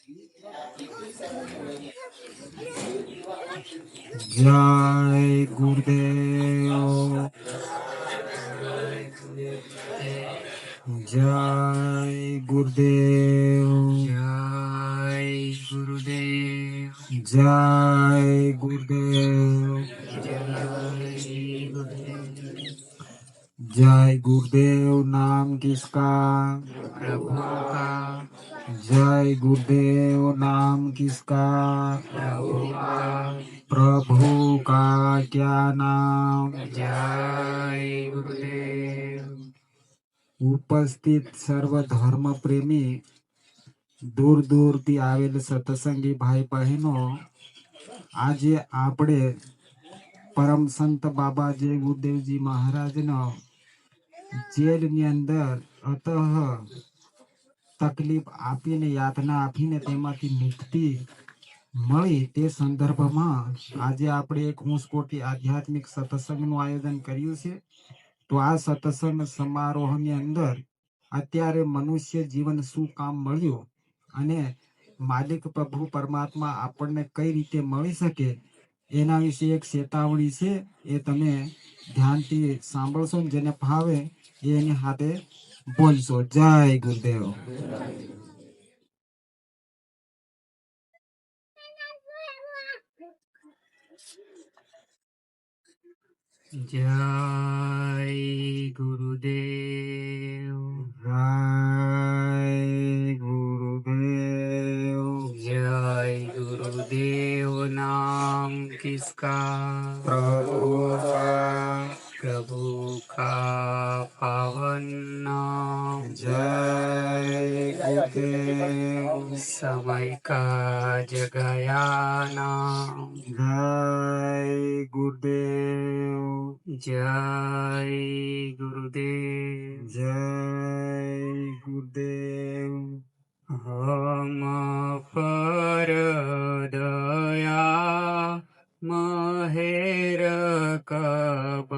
जय गुरुदेव। जय गुरुदेव। जय गुरुदेव। जय गुरुदेव। जय गुरुदेव। जय गुरुदेव नाम किसका? प्रभु का। जय गुरुदेव नाम किसका? प्रभु का। प्रभु का क्या नाम? जय गुरुदेव। ઉપસ્થિત સર્વ ધર્મ પ્રેમી, દૂર દૂરથી આવેલ સત્સંગી ભાઈ બહેનો, આજે આપણે પરમ સંત બાબા જય ગુરુદેવજી મહારાજનો જેલની અંદર અતઃ તકલીફ આપીને યાતના આપીને તેમાંથી મુક્તિ મળી તે સંદર્ભમાં આજે આપણે એક ઊંચકોટી આધ્યાત્મિક સત્સંગનું આયોજન કર્યું છે। તો આ સત્સંગ સમારોહની અંદર અત્યારે મનુષ્ય જીવન શું કામ મળ્યું અને માલિક પ્રભુ પરમાત્મા આપણને કઈ રીતે મળી શકે એના વિશે એક ચેતવણી છે। એ તમે ધ્યાનથી સાંભળશો ને જેને ભાવે એ એની હાથે બોલશો। જય ગુરુદેવ। जय गुरुदेव। जय गुरुदेव। जय गुरुदेव नाम किसका? प्रभु का। प्रभु का पावन नाम। जय गुरुदेव। समय का जगाया नाम। जय गुरुदेव। जय गुरुदेव। जय गुरुदेव। हम पर दया महेर कब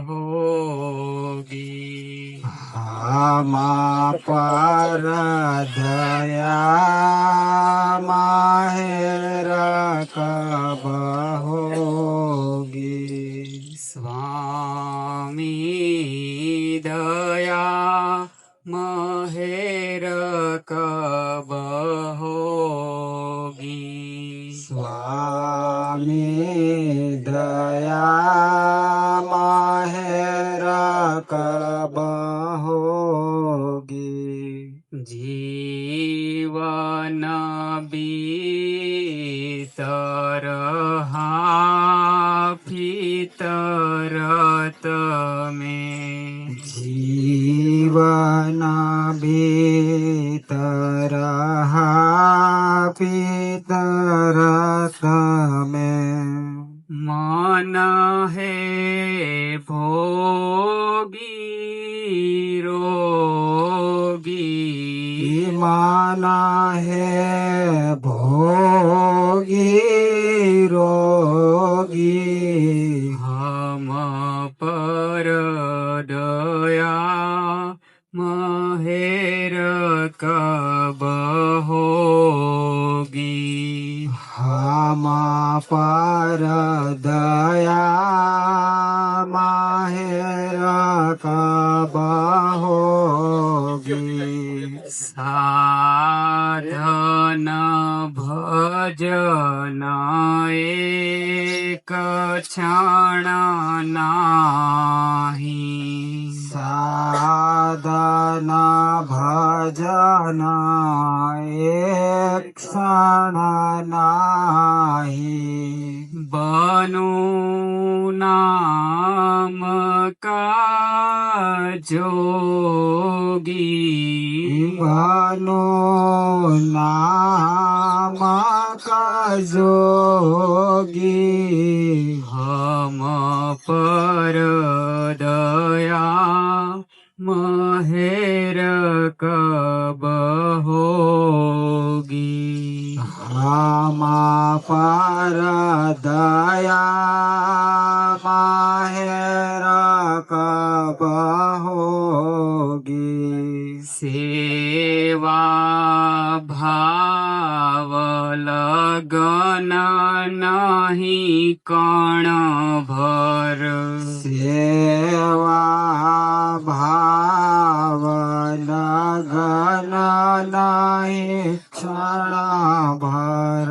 होगी। हम पर दया माहेर कब होगी। स्वामी दया महेर कब होगी। स्वामी दया माहेर कब होगी। जीवन बीतर फितरत में। जीवन भीतर पितरत में। मन है भोगी रोगी। मन है भोगी रोगी। हम पर दया महेर कब होगी। हम पर दया माहेर कब होगी। साधन भजन एक क्षण नाही। साधन भजन एक क्षण नाही। बनु नाम का जोगी। बनो नाम का जोगी। हम पर दया महेर कब होगी। हम पर दया माहेर कब होगी। सेवा ભાવ લગન નહીં કણ ભર સેવા ભાવ લગન નહીં ક્ષણ ભર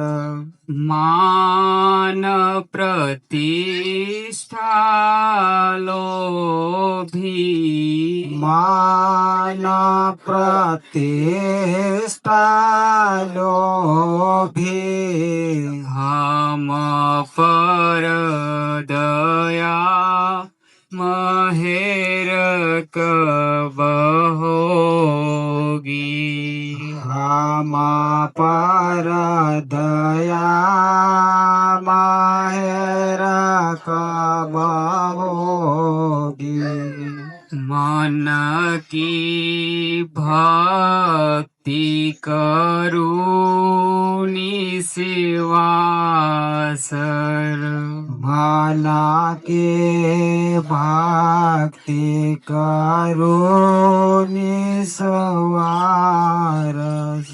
માન પ્રતિષ્ઠા લોભી માન પ્રતિષ્ઠા લોભી હમ પર દયા મહેર કબહોગી હામા પર દયા માહેર કબહોગી मन की भक्ति करूनी सेवासर माना के भक्ति करो निस्वारस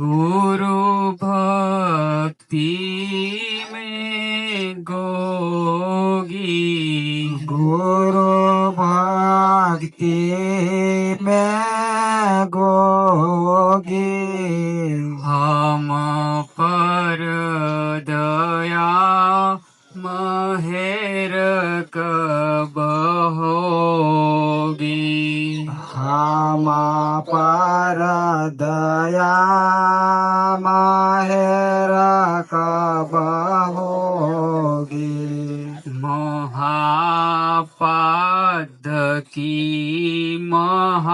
गुरु भक्ति में गोगी गुरु भक्ति में गोगी हम पर दया महेर कबहोगी हम पर दया माहेर कबहोगी महापाद की महाकुकर्मी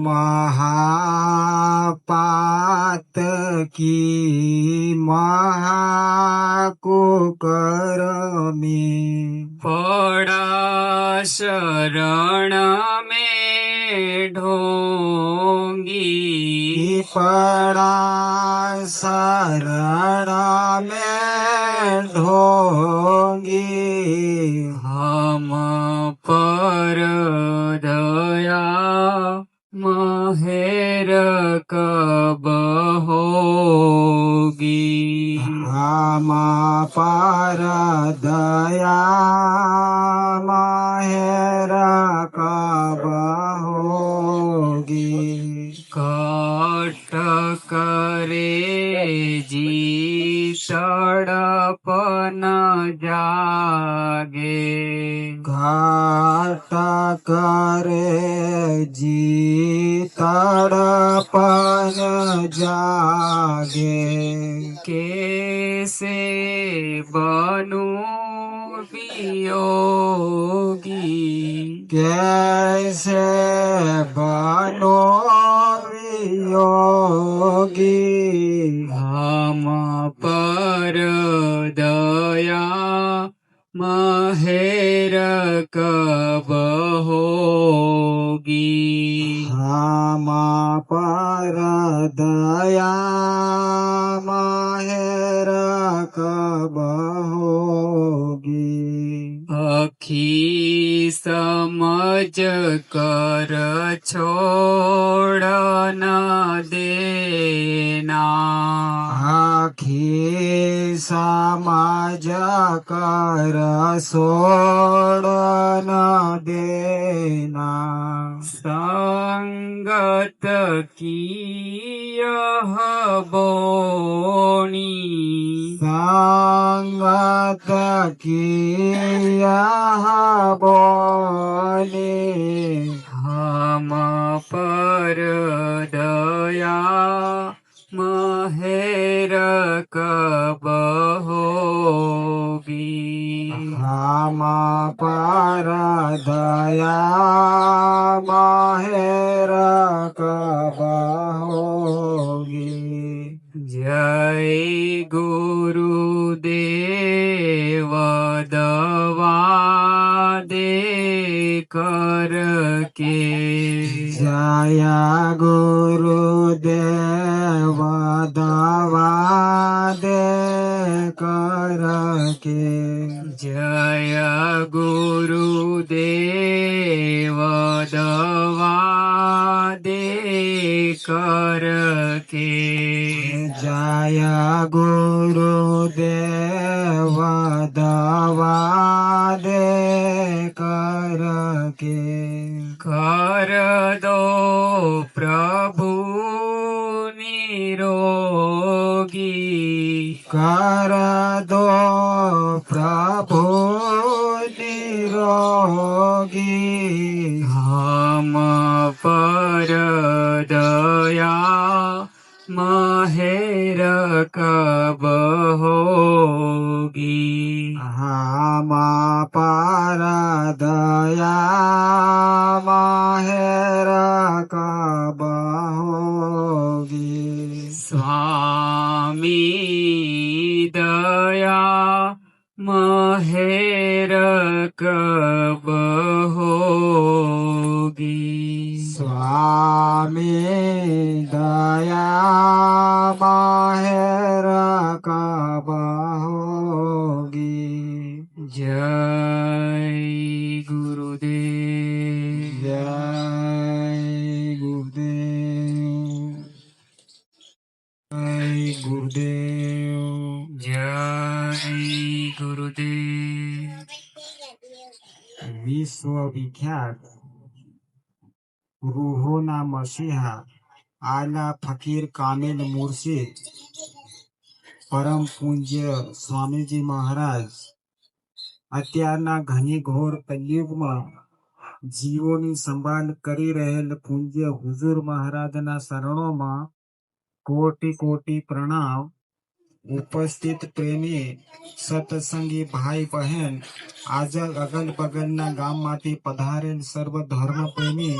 महापात की महाकुकर्मी पड़ा शरण में ढोंगी पड़ा शरण में ढोंगी हम पर दया महेर कबहोगी हम पर दया माहेर कबहोगी कट करे जी तड़प न जागे घाट करे जी तड़पन जागे कैसे बनू वियोगी कैसे बनो वियोगी हम पर दया महेर कबहोगी हम पर दया माहेर कबहोगी अखी समझ कर छोड़ न देना आखी समाज कर सोड़ न देना संगत की यह बोणी संगत की यह बोली हम पर दया महेर कबहोगी हम पर दया माहेर कबहोगी जय गुरुदेव दवा दे कर के जय गुरुदेव दवा दे कर के जय गुरुदेव दवा દે કર કે જય ગુરુદેવ દવા દે કર કે કર દો પ્રભુ નિરોગી કર દો પ્રભુ નિરોગી હમ પર દયા મહેર કબ હોગી હામા પર દયા માહેર કબ હોગી સ્વામી દયા મહેર કબ હોગી સ્વામી દયા માહેર કબ હોગી જય ગુરુદેવ જય ગુરુદેવ જય ગુરુદેવ જય ગુરુદેવ વિશ્વ વિખ્યાત રૂહોના મસીહા આલા ફકીર કામિલ મુર્શિદ પરમ પૂજ્ય સ્વામીજી મહારાજ અત્યારના ઘણી ઘોર કલયુગમાં જીવોની સંભાળ કરી રહેલ પૂજ્ય હુજુર મહારાજના શરણોમાં કોટી કોટી પ્રણામ. ઉપસ્થિત પ્રેમી સત્સંગી ભાઈ બહેન, અગલ બગલના ગામમાંથી પધારેલ સર્વ ધર્મ પ્રેમી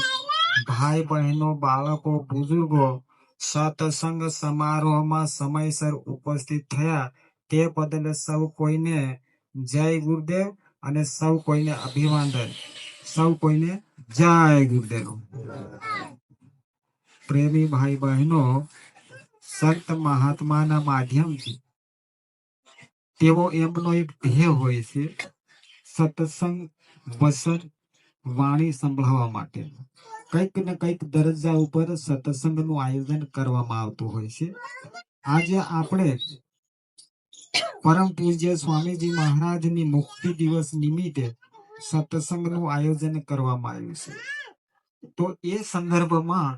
ભાઈ બહેનો, બાળકો, બુઝુર્ગો સત્સંગ સમારોહમાં સમયસર ઉપસ્થિત થયા તે બદલ સૌ કોઈને જય ગુરુદેવ અને સૌ કોઈને અભિવાદન. સૌ કોઈને જય ગુરુદેવ. પ્રેમી ભાઈ બહેનો, સંત મહાત્માના માધ્યમથી તેઓ એમનો એક ધ્યેય હોય છે સત્સંગ વસન વાણી સંભળાવવા માટે કંઈક ને કંઈક દરજ્જા ઉપર સત્સંગનું આયોજન કરવામાં આવતું હોય છે. આજે આપણે પરમ પૂજ્ય સ્વામીજી મહારાજની મુક્તિ દિવસ નિમિત્તે સત્સંગનું આયોજન કરવામાં આવ્યું છે. તો એ સંદર્ભમાં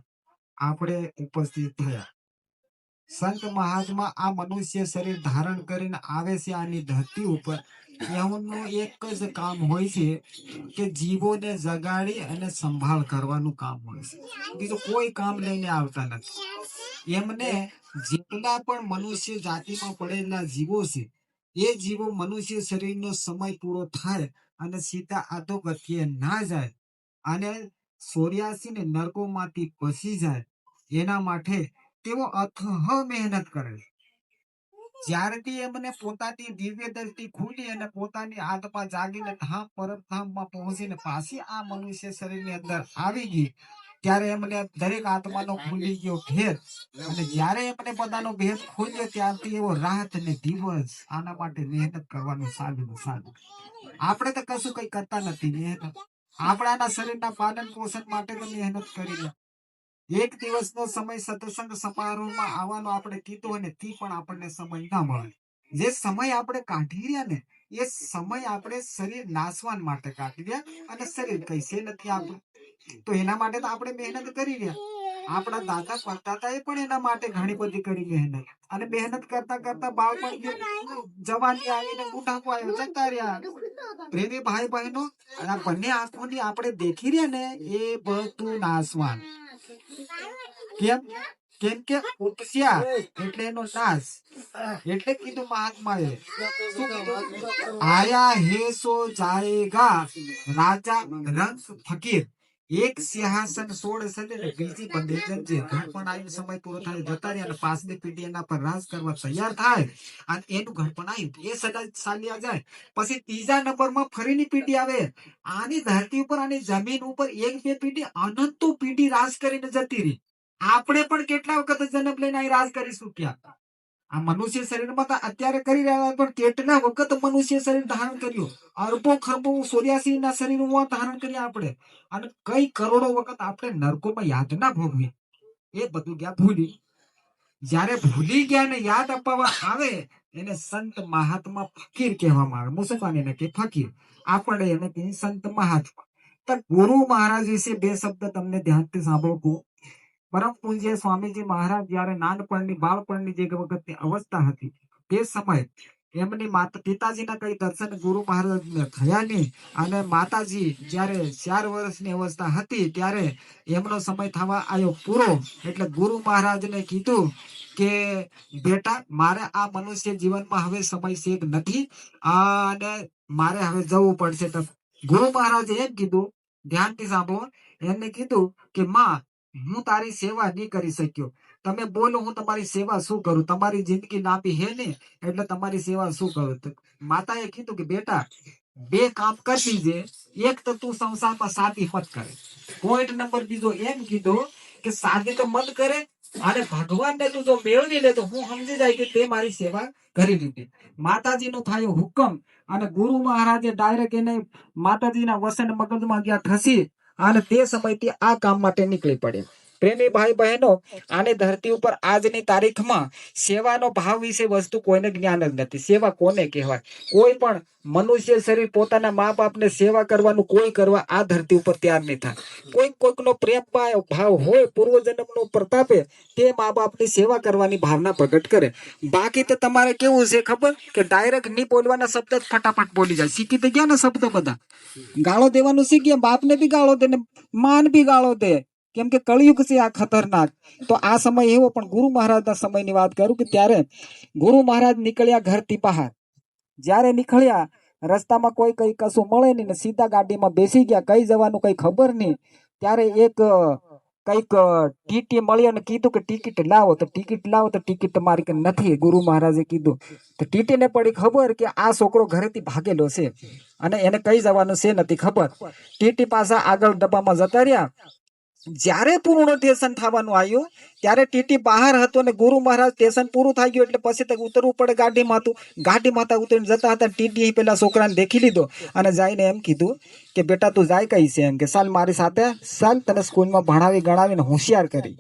આપણે ઉપસ્થિત થયા. સંત મહાત્મા આ મનુષ્ય શરીર ધારણ કરીને આવે છે આની ધરતી ઉપર. એમનું એક જ કામ હોય છે કે જીવોને જગાડી અને સંભાળ કરવાનું કામ હોય છે. બીજું કોઈ કામ લઈને આવતા નથી. એમને જેટલા પણ મનુષ્ય જાતિમાં પડેલા જીવો છે એ જીવો મનુષ્ય શરીરનો સમય પૂરો થાય અને સીધા અધોગતિએ ના જાય અને 84 ને નરકોમાંથી બચી જાય એના માટે તેઓ અથહ મહેનત કરે છે. જ્યારથી એમને પોતાની દિવ્ય દ્રષ્ટિ ખુલી અને પોતાની આત્મા જાગીને ધામ પરમધામમાં પહોંચીને પાછી આ મનુષ્ય શરીરની અંદર આવી ગઈ ત્યારે એમને દરેક આત્માનો ખુલી ગયો ભેદ. અને જ્યારે એમને બધાનો ભેદ ખુલ્યો ત્યારથી એવો રાત ને દિવસ આના માટે મહેનત કરવાનું ચાલુ. આપણે તો કશું કઈ કરતા નથી. મહેનત આપણાના શરીરના પાલન પોષણ માટે તો મહેનત કરી લે. એક દિવસનો સમય સત્સંગ સમારોહમાં આવવાનો આપણે કીધો અને તે પણ આપણને સમય ના મળે. જે સમય આપણે કાઢી રહ્યા ને એ સમય આપણે શરીર નાશવાન માટે કાઢી રહ્યા અને શરીર કૈસે નથી આપણું. તો એના માટે તો આપણે મહેનત કરી રહ્યા. આપણા દાદા પરદાદાએ પણ એના માટે ઘણી બધી કરી મહેનત. અને મહેનત કરતા કરતા બાળપણ ગયું, જવાની આવીને બુઢાપો આવ્યો, જતા રહ્યા. પ્રેમી ભાઈ બહેનો, આ બંને આંખોની આપણે દેખી રહ્યા ને એ બધું નાશવાન. કેમ? કેમ કે ઉપસ્યા એટલે એનો નાશ. એટલે કીધું મહાત્માએ, શું કીધું? આયા હે સો જાયેગા રાજા રંગ ફકીર. એક સિંહાસન 16 સદે ને બીજી બંને જનજે. ઘડપણ આવીને સમય પૂરો થાય જતા રહ્યા અને પાછલી પેઢી એના પર રાજ કરવા તૈયાર થાય અને એનું ઘડપણ આવ્યું એ સદા ચાલ્યા જાય. પછી ત્રીજા નંબરમાં ફરીની પેઢી આવે. આની ધરતી ઉપર આની જમીન ઉપર એક બે પેઢી અનંતો પેઢી રાજ કરીને જતી રહી. આપણે પણ કેટલા વખત જન્મ લઈને અહીં રાજ કરી ચૂક્યા. આ મનુષ્ય શરીરમાં તો અત્યારે કરી રહ્યા હતા, પણ કેટલા વખત મનુષ્ય શરીર ધારણ કર્યું, અરબો ખરબો 84 ના શરીરમાં ધારણ કર્યા આપણે, અને કઈ કરોડો વખત આપણે નરકોમાં યાતના ભોગવી, એ બધું ગયા ભૂલી. જ્યારે ભૂલી ગયા ને યાદ અપાવવા આવે એને સંત મહાત્મા ફકીર કહેવામાં આવે. મુસલમાન એને કે ફકીર, આપણે એને કહીએ સંત મહાત્મા. તો ગુરુ મહારાજ વિશે બે શબ્દ તમને ધ્યાનથી સાંભળો. પરમ પૂજ્ય સ્વામીજી મહારાજ જયારે નાનપણની બાળપણની જે વખતની અવસ્થા હતી તે સમય એમની માતા પિતાજીના કઈ દર્શન ગુરુ મહારાજને થયા નહીં, અને માતાજી જયારે 4 વર્ષની અવસ્થા હતી ત્યારે એમનો સમય થવા આવ્યો પૂરો, એટલે ગુરુ મહારાજને કીધું કે બેટા મારે આ મનુષ્ય જીવનમાં હવે સમય શેક નથી, અને મારે હવે જવું પડશે. તો ગુરુ મહારાજે એમ કીધું, ધ્યાનથી સાંભળો, એમને કીધું કે માં હું તારી સેવા નહીં કરી શક્યો, તમે બોલો હું તમારી સેવા શું કરું, તમારી જિંદગી લાંબી હે ને એટલે તમારી સેવા શું કરું. તો માતાએ કીધું કે બેટા બે કામ કરી દીજે, એક તો તું સંસારમાં શાદી મત કરે, પોઈન્ટ નંબર બીજો એમ કીધો કે શાદી તો મત કરે, અને ભગવાનને તું જો મેળવી લે તો હું સમજી જાય કે તે મારી સેવા કરી લીધી. માતાજીનો થયો હુકમ, અને ગુરુ મહારાજે ડાયરેક્ટ એને માતાજીના વસન મગજમાં ગયા ઠસી, અને તે સમયથી આ કામ માટે નીકળી પડે. પ્રેમી ભાઈ બહેનો, આની ધરતી ઉપર આજની તારીખમાં સેવાનો ભાવ વિશે વસ્તુ કોઈને જ્ઞાન જ નથી. સેવા કોને કહેવાય? કોઈ પણ મનુષ્ય શરીર પોતાના મા બાપને સેવા કરવાનું કોઈ કરવા આ ધરતી ઉપર તૈયાર નહીં થાય. કોઈકનો પ્રેમ ભાવ હોય, પૂર્વજન્મનો પ્રતાપે તે મા બાપની સેવા કરવાની ભાવના પ્રગટ કરે. બાકી તો તમારે કેવું છે ખબર, કે ડાયરેક્ટ નહીં બોલવાના શબ્દ જ ફટાફટ બોલી જાય. શીખી તો ગયા ને શબ્દ બધા, ગાળો દેવાનું શીખી, બાપને બી ગાળો દે ને માન બી ગાળો દે, કેમ કે કળિયુગ છે આ ખતરનાક. તો આ સમય એવો, પણ ગુરુ મહારાજના સમયની વાત કરું કે ત્યારે ગુરુ મહારાજ નીકળ્યા ઘરથી બહાર. જ્યારે નીકળ્યા રસ્તામાં કોઈ કઈ કશું મળે નહીં ને સીધા ગાડીમાં બેસી ગયા, કઈ જવાનું કઈ ખબર નહીં. ત્યારે એક કઈક ટીટી મળી અને કીધું કે ટિકિટ લાવો, તો ટિકિટ લાવો, તો ટિકિટ તમારી નથી. ગુરુ મહારાજે કીધું, તો ટીટીને પડી ખબર કે આ છોકરો ઘરેથી ભાગેલો છે અને એને કઈ જવાનું છે નથી ખબર. ટીટી પાછા આગળ ડબ્બામાં જતા રહ્યા. જ્યારે પૂર્ણ સ્ટેશન થવાનું આવ્યું ત્યારે ટીટી બહાર હતો ને ગુરુ મહારાજ સ્ટેશન પૂરું થઈ ગયું એટલે પછી તો ઉતરવું પડે ગાડીમાં હતું. ગાડીમાં ઉતરીને જતા હતા, ટીટી પેલા છોકરાને દેખી લીધો અને જઈને એમ કીધું કે બેટા તું જાય કઈ છે, એમ કે ચાલ મારી સાથે ચાલ, તને સ્કૂલમાં ભણાવી ગણાવીને હોશિયાર કરી.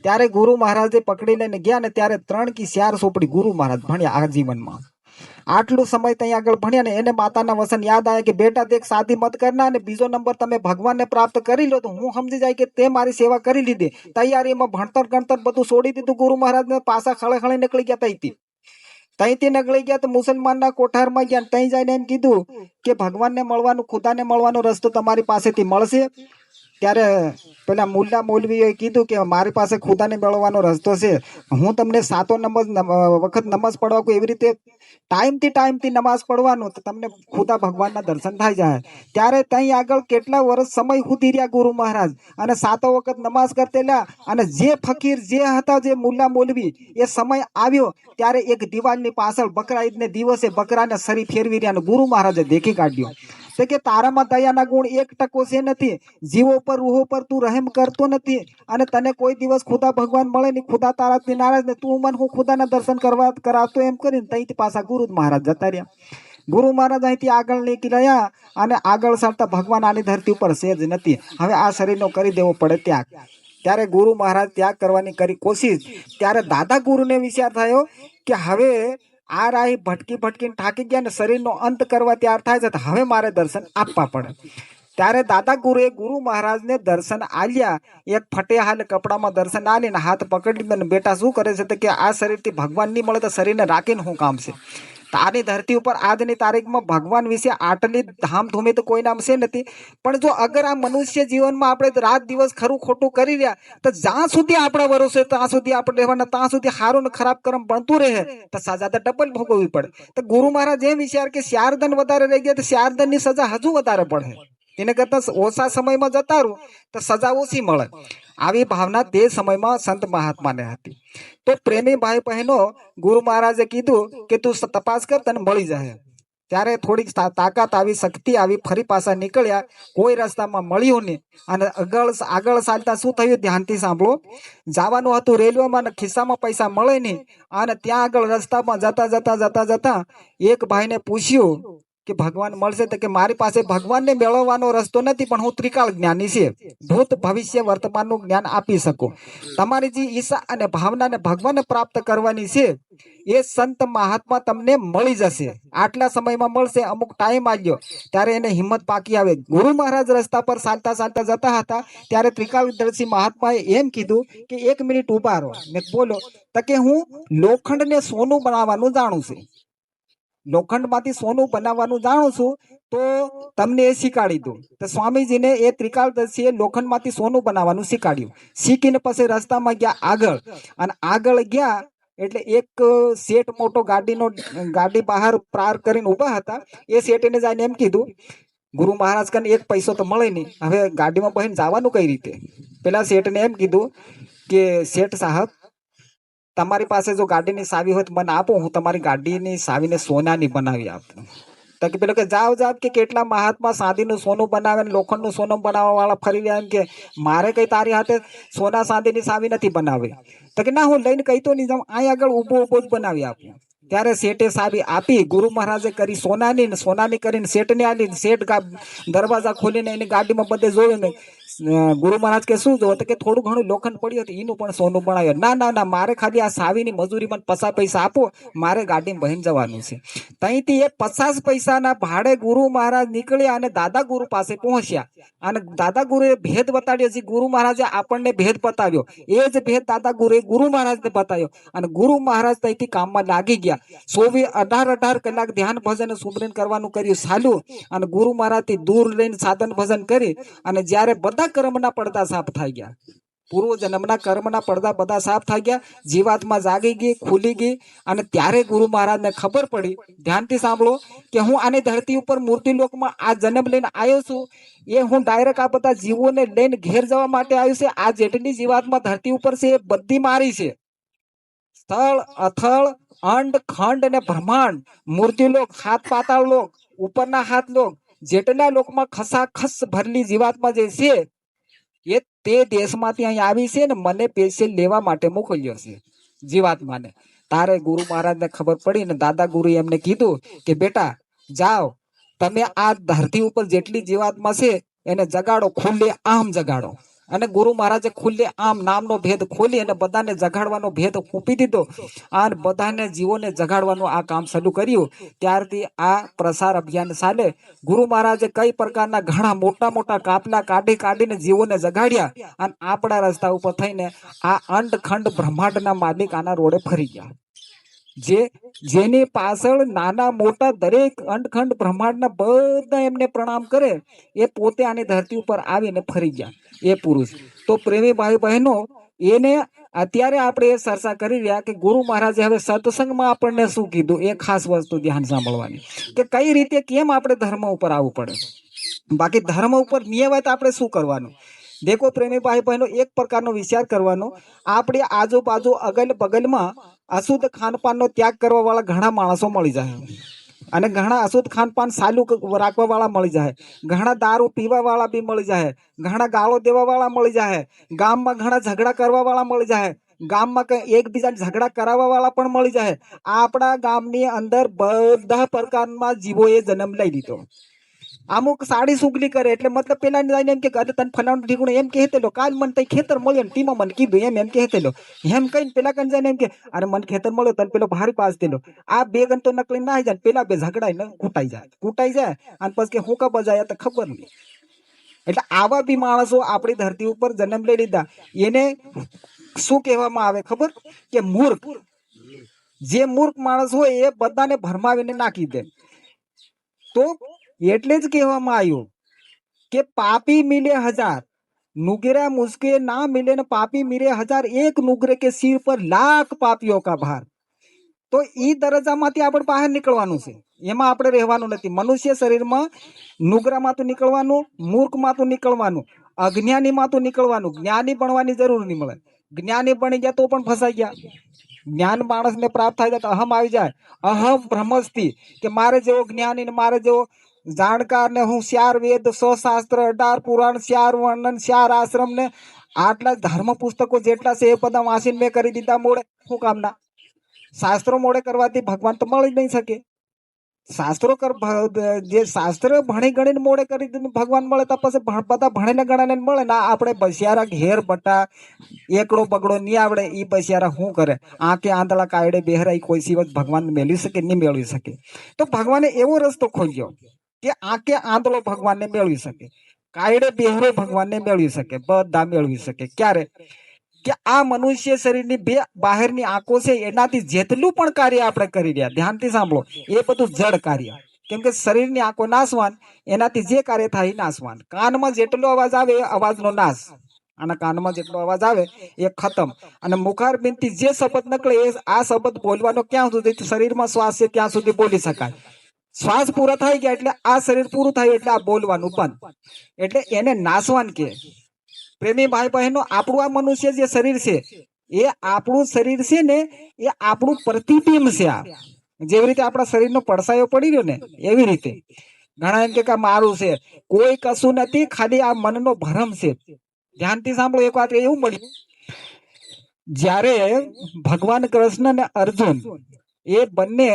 ત્યારે ગુરુ મહારાજે પકડી લઈને ગયા ને ત્યારે 3 કે 4 ચોપડી ગુરુ મહારાજ ભણ્યા આજીવનમાં. આટલું સમય ત્યાં આગળ ભણ્યા ને એને માતાના વસન યાદ આવ્યા કે બેટા દેખ શાદી મત કરના, અને બીજો નંબર તમે ભગવાનને પ્રાપ્ત કરી લો તો હું સમજી જાય કે તે મારી સેવા કરી લીધી. તૈયારીમાં ભણતર ગણતર બધું છોડી દીધું. ગુરુ મહારાજને પાછા ખળે ખળે નીકળી ગયા. તઈથી નીકળી ગયા તો મુસલમાનના કોઠારમાં ગયા. તઈ જઈને એમ કીધું કે ભગવાનને મળવાનું, ખુદાને મળવાનો રસ્તો તમારી પાસેથી મળશે. ત્યારે પેલા મુલ્લા મૌલવીએ કીધું કે મારી પાસે ખુદાને મળવાનો રસ્તો છે, હું તમને 7 વખત નમાઝ પઢવા કોઈ એવી રીતે ટાઈમથી નમાઝ પઢવાનું, તો તમને ખુદા ભગવાનના દર્શન થઈ જાય. ત્યારે ત્યાં આગળ કેટલા વર્ષ સમય સુધી રહ્યા ગુરુ મહારાજ, અને 7 વખત નમાઝ કરતેલા. અને જે ફકીર જે હતા, જે મુલ્લા મૌલવી, એ સમય આવ્યો ત્યારે એક દિવાલની પાછળ બકરા ઈદને દિવસે બકરાને શરી ફેરવી રહ્યા. ગુરુ મહારાજે દેખી કાઢ્યો છે કે તારામાં દયાના ગુણ 1% છે નથી, જીવો પર રૂહો પર તું રહેમ કરતો નથી, અને તને કોઈ દિવસ ખુદા ભગવાન મળે નહીં, ખુદા તારાથી નારાજ ને તું મને હું ખુદાના દર્શન કરવા કરાવતો, એમ કરીને ત્યાંથી પાછા ગુરુ મહારાજ જતા રહ્યા. ગુરુ મહારાજ અહીંથી આગળ નીકળ્યા અને આગળ ચાલતા ભગવાન આની ધરતી ઉપર છે જ નથી, હવે આ શરીરનો કરી દેવો પડે ત્યાગ. ત્યારે ગુરુ મહારાજ ત્યાગ કરવાની કરી કોશિશ. ત્યારે દાદા ગુરુને વિચાર થયો કે હવે આ રાહી ભટકીને થાકી ગયા ને શરીરનો અંત કરવા તૈયાર થાય છે, તો હવે મારે દર્શન આપવા પડે. ત્યારે દાદા ગુરુએ ગુરુ મહારાજને દર્શન આલ્યા. એક ફટેહાલ કપડામાં દર્શન આલીને હાથ પકડી દે, બેટા શું કરે છે? તો કે આ શરીરથી ભગવાન નહીં મળે તો શરીરને રાખીને શું કામ છે? તો આની ધરતી ઉપર આજની તારીખમાં ભગવાન વિશે આટલી ધામધૂમી તો કોઈ નામ છે નથી. પણ જો અગર આ મનુષ્ય જીવનમાં આપણે રાત દિવસ ખરું ખોટું કરી રહ્યા, તો જ્યાં સુધી આપણા વરોસે ત્યાં સુધી આપણે રહેવાના, ત્યાં સુધી સારું ને ખરાબ કર્મ બનતું રહે તો સજા તો ડબલ ભોગવવી પડે. તો ગુરુ મહારાજ એમ વિચાર કે 4 દન વધારે રહી ગયા તો 4 દનની સજા હજુ વધારે પડે, એને કરતા ઓછા સમયમાં જતા રહું તો સજા ઓછી મળે. આવી ભાવના તે સમયમાં સંત મહાત્માને હતી. તો પ્રેમી ભાઈ બહેનો, ગુરુ મહારાજે કીધું કે તું તપાસ કર, તને મળી જાય. ત્યારે થોડીક તાકાત આવી, શક્તિ આવી, ફરી પાછા નીકળ્યા. કોઈ રસ્તામાં મળ્યું નહીં. અને આગળ ચાલતા શું થયું ધ્યાનથી સાંભળો. જવાનું હતું રેલવેમાં ને ખિસ્સામાં પૈસા મળે નહીં. અને ત્યાં આગળ રસ્તામાં જતા એક ભાઈને પૂછ્યું કે ભગવાન મળશે? તો કે મારી પાસે ભગવાનને મેળવવાનો રસ્તો નથી, પણ હું ત્રિકાળ જ્ઞાની છે, ભૂત ભવિષ્ય વર્તમાનનું જ્ઞાન આપી શકું. તમારી જે ઈચ્છા અને ભાવનાને ભગવાનને પ્રાપ્ત કરવાની છે એ સંત મહાત્મા તમને મળી જશે. આટલા સમયમાં મળશે. અમુક ટાઈમ આવ્યો ત્યારે એને હિંમત પાકી આવે. ગુરુ મહારાજ રસ્તા પર ચાલતા જતા હતા ત્યારે ત્રિકાળદર્શી મહાત્માએ એમ કીધું કે 1 મિનિટ ઉભા રહો ને બોલો. તો કે હું લોખંડને સોનું બનાવવાનું જાણું છું, લોખંડમાંથી સોનું બનાવવાનું જાણું છું, તો તમને એ શીખવાડી દઉં. તો સ્વામીજીને એ ત્રિકાળદર્શીએ લોખંડમાંથી સોનું બનાવવાનું શીખવાડ્યું. શીખીને પછી રસ્તામાં ગયા આગળ. અને આગળ ગયા એટલે એક શેઠ મોટો ગાડી બહાર પાર કરીને ઉભા હતા. એ શેઠને જઈને એમ કીધું, ગુરુ મહારાજ કને 1 પૈસો તો મળે નહીં, હવે ગાડીમાં બહીને જવાનું કઈ રીતે? પેલા શેઠને એમ કીધું કે શેઠ સાહેબ, તમારી પાસે જો ગાડીની ચાવી હોય તો મને આપો, હું તમારી ગાડીની ચાવીને સોનાની બનાવી આપું. તો કે પેલો કે જાવ કે કેટલા મહાત્મા ચાંદીનું સોનું બનાવે ને લોખંડનું સોનું બનાવવા વાળા ફરી રહ્યા, એમ કે મારે કઈ તારી હાથે સોના ચાંદીની ચાવી નથી બનાવી. તો કે ના, હું લઈને કઈ તો નહીં જાઉં, અહીં આગળ ઊભો જ બનાવી આપું. ત્યારે શેઠે ચાવી આપી. ગુરુ મહારાજે કરી સોનાની કરીને શેઠને આલી. શેઠ દરવાજા ખોલીને એની ગાડીમાં બધે જોયું ને ગુરુ મહારાજ કે શું જોવો? તો કે થોડું ઘણું લોખંડ પડ્યું હતું, એનું પણ સોનું બનાવ્યું. ના, મારે ખાલી આ ચાવીની મજૂરી મને 50 પૈસા આપો, મારે ગાડીમાં બહીને જવાનું છે. ત્યાંથી એ 50 પૈસાના ભાડે ગુરુ મહારાજ નીકળ્યા અને દાદા ગુરુ પાસે પહોંચ્યા. અને દાદા ગુરુએ ભેદ બતાડ્યો. જે ગુરુ મહારાજે આપણને ભેદ બતાવ્યો એ જ ભેદ દાદા ગુરુએ ગુરુ મહારાજને બતાવ્યો. અને ગુરુ મહારાજ ત્યાંથી કામમાં લાગી ગયા. 18 કલાક ધ્યાન ભજન સુમરન કરવાનું કર્યું ચાલ્યું. અને ગુરુ મહારાજથી દૂર રહીને સાધન ભજન કરી. અને જ્યારે બધા કર્મના પડદા સાફ થઈ ગયા, પૂર્વ જન્મના કર્મના પડદા બધા સાફ થઈ ગયા, જીવાત્મા જાગી ગઈ, ખુલી ગઈ. અને ત્યારે ગુરુ મહારાજને ખબર પડી, ધ્યાનથી સાંભળો, કે હું આની ધરતી ઉપર મૂર્તિલોકમાં આ જન્મ લઈને આવ્યો છું, એ હું ડાયરેક્ટ આ બધા જીવોને લઈને ઘેર જવા માટે આવ્યો છે. આ જેટલી જીવાત્મા ધરતી ઉપર છે એ બધી મારી છે. સ્થળ, અથળ, અંડ, ખંડ અને બ્રહ્માંડ, મૂર્તિલોક, 7 પાતાળ લોક, ઉપરના 7 લોક, જેટલા લોકમાં ખસાખસ ભરેલી જીવાત્મા જે છે એ તે દેશમાંથી અહીં આવી છે ને મને પેશિયલ લેવા માટે મોકલ્યો છે જીવાત્માને. તારે ગુરુ મહારાજને ખબર પડી ને દાદા ગુરુએ એમને કીધું કે બેટા જાઓ, તમે આ ધરતી ઉપર જેટલી જીવાત્મા છે એને જગાડો, ખુલ્લે આમ જગાડો. અને ગુરુ મહારાજે ખુલ્લે આમ નામનો ભેદ ખોલી અને બધાને જગાડવાનો ભેદ ફૂંપી દીધો. અને બધાને જીવોને જગાડવાનું આ કામ શરૂ કર્યું. ત્યારથી આ પ્રસાર અભિયાન ચાલે. ગુરુ મહારાજે કઈ પ્રકારના ઘણા મોટા કાપલા કાઢીને જીવોને જગાડ્યા. અને આપણા રસ્તા ઉપર થઈને આ અંડ ખંડ બ્રહ્માંડના માલિક આના રોડે ફરી ગયા. જેની પાછળ નાના મોટા દરેક અંડખંડ બ્રહ્માંડના બધા એમને પ્રણામ કરે, એ પોતે આની ધરતી ઉપર આવીને ફરી ગયા એ પુરુષ. તો પ્રેમી ભાઈ બહેનો, એને અત્યારે આપણે એ ચર્ચા કરી રહ્યા કે ગુરુ મહારાજે હવે સત્સંગમાં આપણને શું કીધું, એ ખાસ વસ્તુ ધ્યાન સાંભળવાની, કે કઈ રીતે કેમ આપણે ધર્મ ઉપર આવવું પડે. બાકી ધર્મ ઉપર નિયમિત આપણે શું કરવાનું? દેખો પ્રેમી ભાઈ બહેનો, એક પ્રકારનો વિચાર કરવાનો, આપણે આજુબાજુ અગલ બગલમાં અશુદ્ધ ખાનપાનનો ત્યાગ કરવા વાળા ઘણા માણસો મળી જાય. અને ઘણા અશુદ્ધ ખાનપાન ચાલુ રાખવા વાળા મળી જાય. ઘણા દારૂ પીવા વાળા બી મળી જાય. ઘણા ગાળો દેવા વાળા મળી જાય. ગામમાં ઘણા ઝઘડા કરવા વાળા મળી જાય. ગામમાં એકબીજાને ઝઘડા કરાવવા વાળા પણ મળી જાય. આપણા ગામની અંદર બધા પ્રકારના જીવોએ જન્મ લઈ લીધો. અમુક સાડી સુગલી કરે એટલે મતલબ પેલા જઈને એમ કે તને ફલાણું ઠીકણું એમ કહેતેલો, કાલ મને તઈ ખેતર મળ્યો ને ટીમાં મને કીધું એમ કહેતેલો. એમ કહીને પેલા કને જઈને એમ કે અરે મને ખેતર મળ્યો, તને પેલો ભારી પાસ દેલો. આ બે ગણ તો નકલી ના જાય, પેલા બે ઝઘડાય કૂટાઈ જાય. અને પછી કે હું કા બજાયા તો ખબર નહીં. એટલે આવા બી માણસો આપણી ધરતી ઉપર જન્મ લઈ લીધા. એને શું કહેવામાં આવે ખબર? કે મૂર્ખ. જે મૂર્ખ માણસ હોય એ બધાને ભરમાવીને નાખી દે. તો એટલે જ કહેવામાં આવ્યું કે પાપી મિલે 1000, नुगरा मुझके ना मिले न पापी मिले 1000, एक नुगरे के सिर पर लाख पापियों का भार. તો એ દરજ્જામાંથી આપણે બહાર નીકળવાનું છે, એમાં આપણે રહેવાનું નથી. મનુષ્ય શરીરમાં નુગરામાં તો નીકળવાનું, મૂર્ખમાં તો નીકળવાનું, અજ્ઞાનીમાં તો નીકળવાનું. જ્ઞાની બનવાની જરૂર નહીં મળે. જ્ઞાની બની ગયા તો પણ ફસાઈ ગયા. જ્ઞાન માણસને પ્રાપ્ત થાય તો અહમ આવી જાય. અહમ ભ્રમસ્તી, કે મારે જેવો જ્ઞાની ને મારે જેવો જાણકાર ને હું 4 વેદ 100 શાસ્ત્ર 18 પુરાણ 4 વર્ણન 4 આશ્રમ ને આટલા ધર્મ પુસ્તકો જેટલા છે એ બધા વાંચીને મેં કરી દીધા મોડે. શું કામના? શાસ્ત્રો મોડે કરવાથી ભગવાન તો મળી જ નહીં શકે. શાસ્ત્રો જે શાસ્ત્ર ભણી ગણીને મોડે કરી દીધું ભગવાન મળે તો પછી બધા ભણીને ગણાને મળે ને આપણે બસિયારા ઘેર બટા એકડો બગડો નહીં આવડે એ બસિયારા શું કરે? આંકે આંધળા કાયડે બેહરાઈ કોઈ સિવાય ભગવાન મેળવી શકે? નહીં મેળવી શકે. તો ભગવાને એવો રસ્તો ખોલ્યો કે આંકે આંધળો ભગવાનને મેળવી શકે, કાયડે બેહરો ભગવાનને મેળવી શકે, બધા મેળવી શકે. ક્યારે? કે આ મનુષ્ય શરીરની બે બહારની આંખો છે એનાથી જેટલું પણ કાર્ય આપણે કરી રહ્યા, ધ્યાનથી સાંભળો, એ બધું જડ કાર્ય. કેમ કે શરીરની આંખો નાશવાન, એનાથી જે કાર્ય થાય એ નાશવાન. કાનમાં જેટલો અવાજ આવે એ અવાજનો નાશ, અને કાનમાં જેટલો અવાજ આવે એ ખતમ. અને મુખારબિંદથી જે શબ્દ નીકળે એ આ શબ્દ બોલવાનો ક્યાં સુધી શરીરમાં શ્વાસ છે ત્યાં સુધી બોલી શકાય. શ્વાસ પૂરો થઈ ગયા એટલે આ શરીર પૂરું થયું એટલે આ બોલવાનું બંધ. એટલે એને નાશવાન કે. પ્રેમી ભાઈ બહેનો, આપણું આ મનુષ્ય જે શરીર છે એ આપણું શરીર છે ને એ આપણું પ્રતિબિંબ છે. આ જેવી રીતે આપણા શરીરનો પડછાયો પડી રહ્યો ને એવી રીતે ઘણા એમ કે મારું છે, કોઈ કશું નથી, ખાલી આ મનનો ભ્રમ છે. ધ્યાનથી સાંભળો, એક વાત એવું મળ્યું, જ્યારે ભગવાન કૃષ્ણ ને અર્જુન એ બંને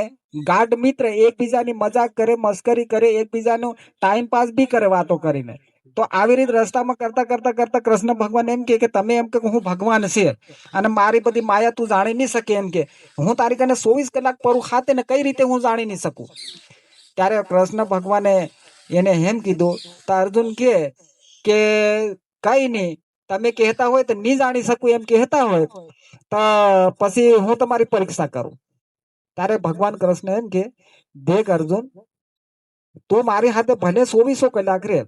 ગાઢ મિત્ર, એકબીજાની મજાક કરે, મસ્કરી કરે, એકબીજાનું ટાઈમ પાસ બી કરે વાતો કરીને. તો આવી રીતે રસ્તામાં કરતા કરતા કરતા કૃષ્ણ ભગવાન એમ કે તમે એમ કે હું ભગવાન છે અને મારી બધી માયા તું જાણી નહીં શકે, એમ કે હું તારી કને 24 કલાક પરું ખાતે ને કઈ રીતે હું જાણી નહીં શકું. ત્યારે કૃષ્ણ ભગવાને એને એમ કીધું તો અર્જુન કે કઈ નહીં, તમે કહેતા હોય તો નહીં જાણી શકું એમ કહેતા હોય તો પછી હું તમારી પરીક્ષા કરું. ત્યારે ભગવાન કૃષ્ણ એમ કે દેખ અર્જુન, તું મારી સાથે ભલે 2400 કલાક રે,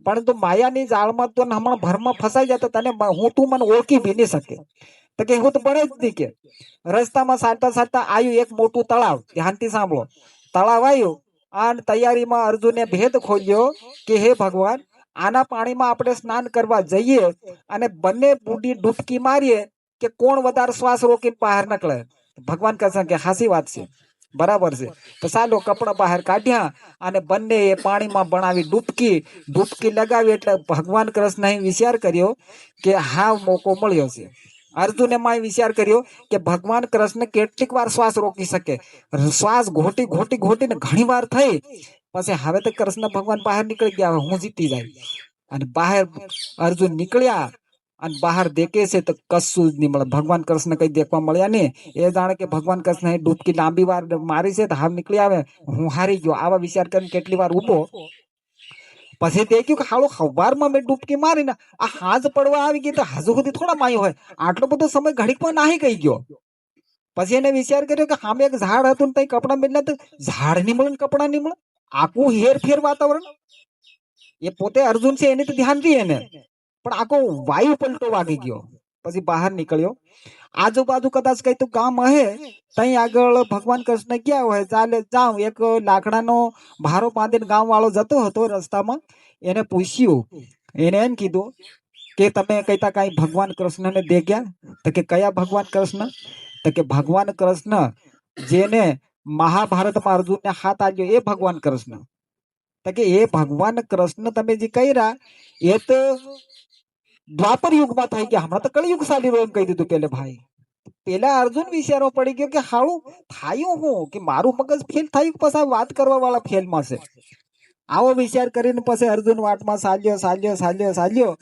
પણ તું માયાની જાળમાં તો હમણાં ભરમાં ફસાઈ જાય તો તને તું મને ઓળખી બી નહીં શકે. તો કે હું તો બને જ નહીં. કે રસ્તામાં સાચતા સાચતા આવ્યું એક મોટું તળાવ. ધ્યાનથી સાંભળો, તળાવ આવ્યું અને તૈયારીમાં અર્જુને ભેદ ખોલ્યો કે હે ભગવાન, આના પાણીમાં આપણે સ્નાન કરવા જઈએ અને બંને બુડી ડૂબકી મારીએ કે કોણ વધારે શ્વાસ રોકીને બહાર નીકળે. ભગવાન કહે કે હાસી વાત છે, બરાબર છે. તો ચાલો કપડા બહાર કાઢ્યા અને બંને એ પાણીમાં બનાવી ડૂબકી લગાવી. એટલે ભગવાન કૃષ્ણએ વિચાર કર્યો કે હા મોકો મળ્યો છે. અર્જુને માં વિચાર કર્યો કે ભગવાન કૃષ્ણ કેટલીક વાર શ્વાસ રોકી શકે. શ્વાસ ઘોટી ઘોટી ઘોટીને ઘણી વાર થઈ, પછી હવે તો કૃષ્ણ ભગવાન બહાર નીકળી ગયા, હું જીતી જાય. અને બહાર અર્જુન નીકળ્યા અને બહાર દેખે છે તો કશું જ નહીં મળે. ભગવાન કૃષ્ણ કઈ દેખવા મળ્યા નહીં. એ જાણે કે ભગવાન કૃષ્ણ ડૂબકી લાંબી વાર મારી છે તો હાવ નીકળી આવે, હું હારી ગયો. આવા વિચાર કરીને કેટલી વાર ઉભો. પછી દેખ્યું કે હાલો સવારમાં મેં ડૂબકી મારીને આ હાજ પડવા આવી ગઈ તો હજુ સુધી થોડા માયો હોય, આટલો બધો સમય ઘડીકમાં નાહી ગઈ ગયો. પછી એને વિચાર કર્યો કે સામે એક ઝાડ હતું ને ત્યાં કપડા મેળ્યા તો ઝાડ નહીં મળે ને કપડા નહીં મળે, આખું હેરફેર વાતાવરણ. એ પોતે અર્જુન છે એની તો ધ્યાન દે એને, પણ આખો વાયુ પલટો વાગી ગયો. પછી બહાર નીકળ્યો, આજુબાજુ કદાચ કઈ તો ગામ હે, ત્યાં આગળ ભગવાન કૃષ્ણ ગયા હોય, ચાલે જાઉં. એક લાકડાનો ભારો બાંધીને ગામ વાળો જતો હતો રસ્તામાં, એને પૂછ્યું, એને એમ કીધું કે તમે કઈતા કઈ ભગવાન કૃષ્ણને દેખ્યા? તો કે કયા ભગવાન કૃષ્ણ? તો કે ભગવાન કૃષ્ણ જેને મહાભારતમાં અર્જુનને હાથ આપ્યો એ ભગવાન કૃષ્ણ. તો કે એ ભગવાન કૃષ્ણ તમે જે કર્યા એ તો દ્વાપર યુગમાં થઈ ગયા, હમણાં તો કળિયુગ ચાલી રહ્યો એમ કહી દીધું પેલે ભાઈ. પેલા અર્જુન વિચારો પડી ગયો કે હાળું થાયું હું કે મારું મગજ ફેલ થયું, પછી વાત કરવા વાળા ફેલમાં છે. આવો વિચાર કરીને પછી અર્જુન વાટમાં ચાલ્યો.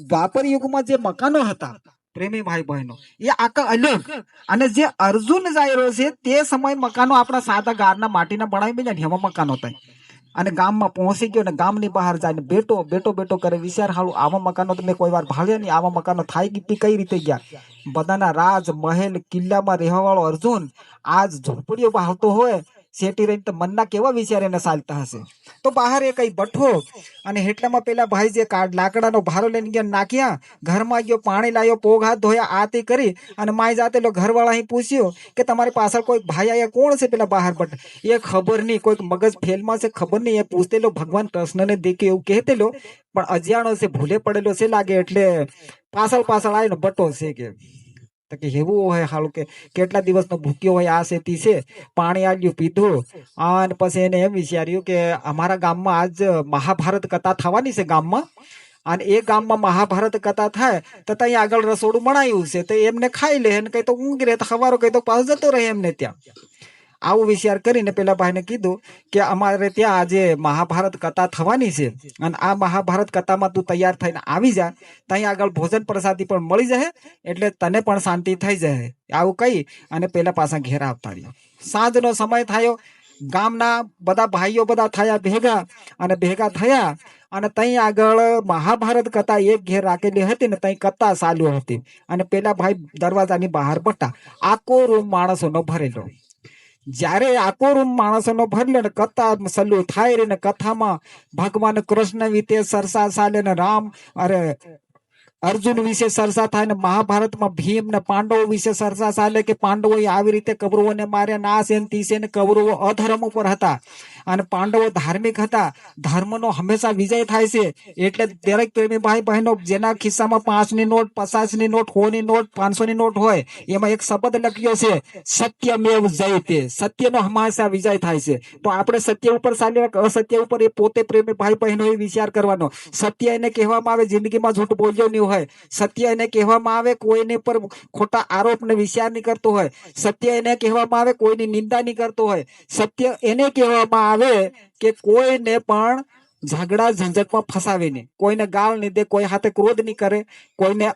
દ્વાપર યુગમાં જે મકાનો હતા પ્રેમી ભાઈ બહેનો એ આખા અલગ, અને જે અર્જુન જાય રહ્યો છે તે સમય મકાનો આપણા સાદા ગારના માટીના બનાવી મળ્યા ને એમાં મકાનો હતા. અને ગામમાં પહોંચી ગયો ને ગામની બહાર જાય બેટો કરે વિચાર, હાલું આવા મકાનો તો મેં કોઈ વાર ભાળ્યા નહીં, આવા મકાનો થાય કઈ રીતે ગયા. બધાના રાજ મહેલ કિલ્લામાં રહેવા વાળો અર્જુન આજ ઝૂંપડીઓ આવતો હોય શેટી રહીને તો મનના કેવા વિચાર એને ચાલતા હશે. તો બહાર એ કઈ બઠો અને હેટલામાં પેલા ભાઈ જે લાકડાનો ભારો લઈને ગયા નાખ્યા, ઘરમાં ગયો, પાણી લાવ્યો, પોગ હાથ ધોયા, આતી કરી અને માય જાતેલો ઘરવાળા અહીં પૂછ્યો કે તમારી પાછળ કોઈ ભાઈ આયા કોણ છે? પેલા બહાર બટ એ ખબર નહીં, કોઈક મગજ ફેલમાં છે ખબર નહીં. એ પૂછતેલો ભગવાન કૃષ્ણને દેખ્યો એવું કહેતેલો, પણ અજાણો છે, ભૂલે પડેલો છે લાગે, એટલે પાછળ આવીને બટો છે કે તો કે એવું હોય હાલું કે કેટલા દિવસનો ભૂખ્યો હોય આ છે તી છે પાણી આલ્યું પીધું અને પછી એને એમ વિચાર્યું કે અમારા ગામમાં આજ મહાભારત કથા થવાની છે ગામમાં અને એ ગામમાં મહાભારત કથા થાય તો ત્યાં આગળ રસોડું બનાવ્યું છે તો એમને ખાઈ લે અને કઈ તો ઊંઘી રહે તો સવારો કઈ તો પાછો જતો રહે એમને ત્યાં આવું વિચાર કરીને પેલા ભાઈને કીધું કે અમારે ત્યાં આજે મહાભારત કથા થવાની છે અને આ મહાભારત કથામાં તું તૈયાર થઈને આવી જા ત્યાં આગળ ભોજન પ્રસાદી પણ મળી જાય એટલે તને પણ શાંતિ થઈ જાય આવું કહી અને પેલા પાછા ઘેર આવતા રહ્યો સાંજનો સમય થયો ગામના બધા ભાઈઓ બધા થયા ભેગા અને ભેગા થયા અને ત્યાં આગળ મહાભારત કથા એક ઘેર રાખેલી હતી ને ત્યાં કથા ચાલુ હતી અને પેલા ભાઈ દરવાજાની બહાર બટા આખો રૂમ માણસોનો ભરેલો જ્યારે આખો રૂમ માણસોનો ભરેલો ને કથા સલ્લુ થાય રે ને કથામાં ભગવાન કૃષ્ણ વિતે સરસા ચાલે ને રામ અરે અર્જુન વિશે ચર્ચા થાય ને મહાભારતમાં ભીમ ને પાંડવો વિશે ચર્ચા ચાલે કે પાંડવો આવી રીતે કૌરવોને માર્યા ના છે તીસે ને કૌરવો અધર્મ ઉપર હતા અને પાંડવો ધાર્મિક હતા ધર્મનો હંમેશા વિજય થાય છે એટલે દરેક પ્રેમી ભાઈ બહેનો જેના ખિસ્સામાં 5 ની નોટ 50 ની નોટ 100 ની નોટ 500 ની નોટ હોય એમાં એક શબ્દ લખ્યો છે સત્યમેવ જયતે સત્યનો હંમેશા વિજય થાય છે તો આપણે સત્ય ઉપર ચાલીએ અસત્ય ઉપર એ પોતે પ્રેમી ભાઈ બહેનો એ વિચાર કરવાનો સત્ય એને કહેવામાં આવે જિંદગીમાં જૂઠ બોલ્યો નહીં હોય સત્ય એને કહેવામાં આવે કોઈને પર ખોટા આરોપ ને વિચાર નહીં કરતો હોય સત્ય એને કહેવામાં આવે કોઈની નિંદા નહીં કરતો હોય સત્ય એને કહેવામાં આવે કે કોઈને પણ ઝઘડા ઝંઝટમાં ફસાવે નહીં કોઈને ગાળ નહીં દે કોઈ હાથે ક્રોધ નહીં કરે કોઈને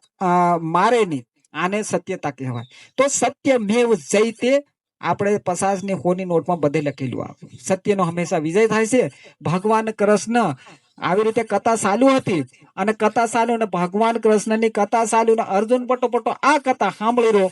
મારે નહીં આને સત્યતા કહેવાય તો સત્યમેવ જયતે આપણે 50 ની 100 ની નોટમાં બધે લખેલું આવે સત્યનો હંમેશા વિજય થાય છે ભગવાન કૃષ્ણ આવી રીતે કથા ચાલુ હતી અને કથા ચાલુ ને ભગવાન કૃષ્ણની કથા ચાલુ ને અર્જુન પટો આ કથા સાંભળી રહ્યો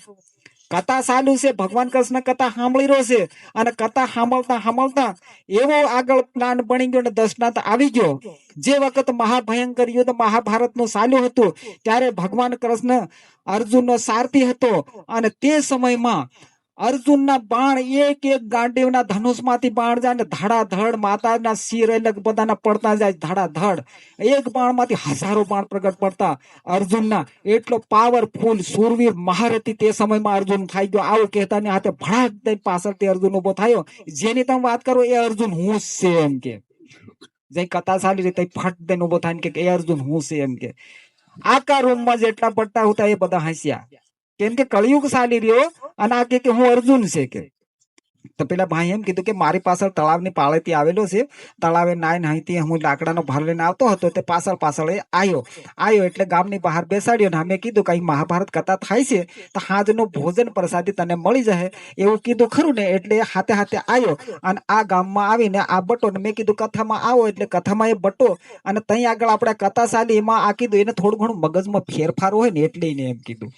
કથા ચાલુ છે ભગવાન કૃષ્ણ કથા સાંભળી રહ્યો છે અને કથા સાંભળતા એવો આગળ પ્લાન બની ગયો ને દશનાથ આવી ગયો જે વખત મહાભયંકર યુદ્ધ મહાભારત નું ચાલુ હતું ત્યારે ભગવાન કૃષ્ણ અર્જુનનો સારથી હતો અને તે સમયમાં અર્જુનના બાણ એક ગાંડીવના ધનુષમાંથી બાણ જાય ને ધડાધડ માતાના શિર એટલે બધાના પડતા જાય ધડાધડ એક બાણમાંથી હજારો બાણ પ્રગટ પડતા અર્જુનના એટલો પાવરફુલ સુરવીર મહારથી તે સમયમાં અર્જુન થઈ ગયો આવું કહેતાની હાથે ભડાક દઈ પાછળથી અર્જુન ઉભો થયો જેની તમે વાત કરો એ અર્જુન હું છે એમ કે જે કથા ચાલી રહી ફટ દઈને ઉભો થાય કે એ અર્જુન હું છે એમ કે આખા રૂમમાં જેટલા પડતા હતા એ બધા હસ્યા કેમ કે કળિયુગ ચાલી રહ્યો અને આ કે હું અર્જુન છે કે તો પેલા ભાઈ એમ કીધું કે મારી પાછળ તળાવની પાળેથી આવેલો છે તળાવે નાઈને અહીંથી હું લાકડાનો ભાર લઈને આવતો હતો તે પાછળ એ આવ્યો એટલે ગામની બહાર બેસાડ્યો ને અમે કીધું કઈ મહાભારત કથા થાય છે તો હાજનું ભોજન પ્રસાદી તને મળી જાય એવું કીધું ખરું ને એટલે હાથે આવ્યો અને આ ગામમાં આવીને આ બટો ને મેં કીધું કથામાં આવો એટલે કથામાં એ બટો અને ત્યાં આગળ આપણે કથા ચાલી એમાં આ કીધું એને થોડું ઘણું મગજમાં ફેરફાર હોય ને એટલે એને એમ કીધું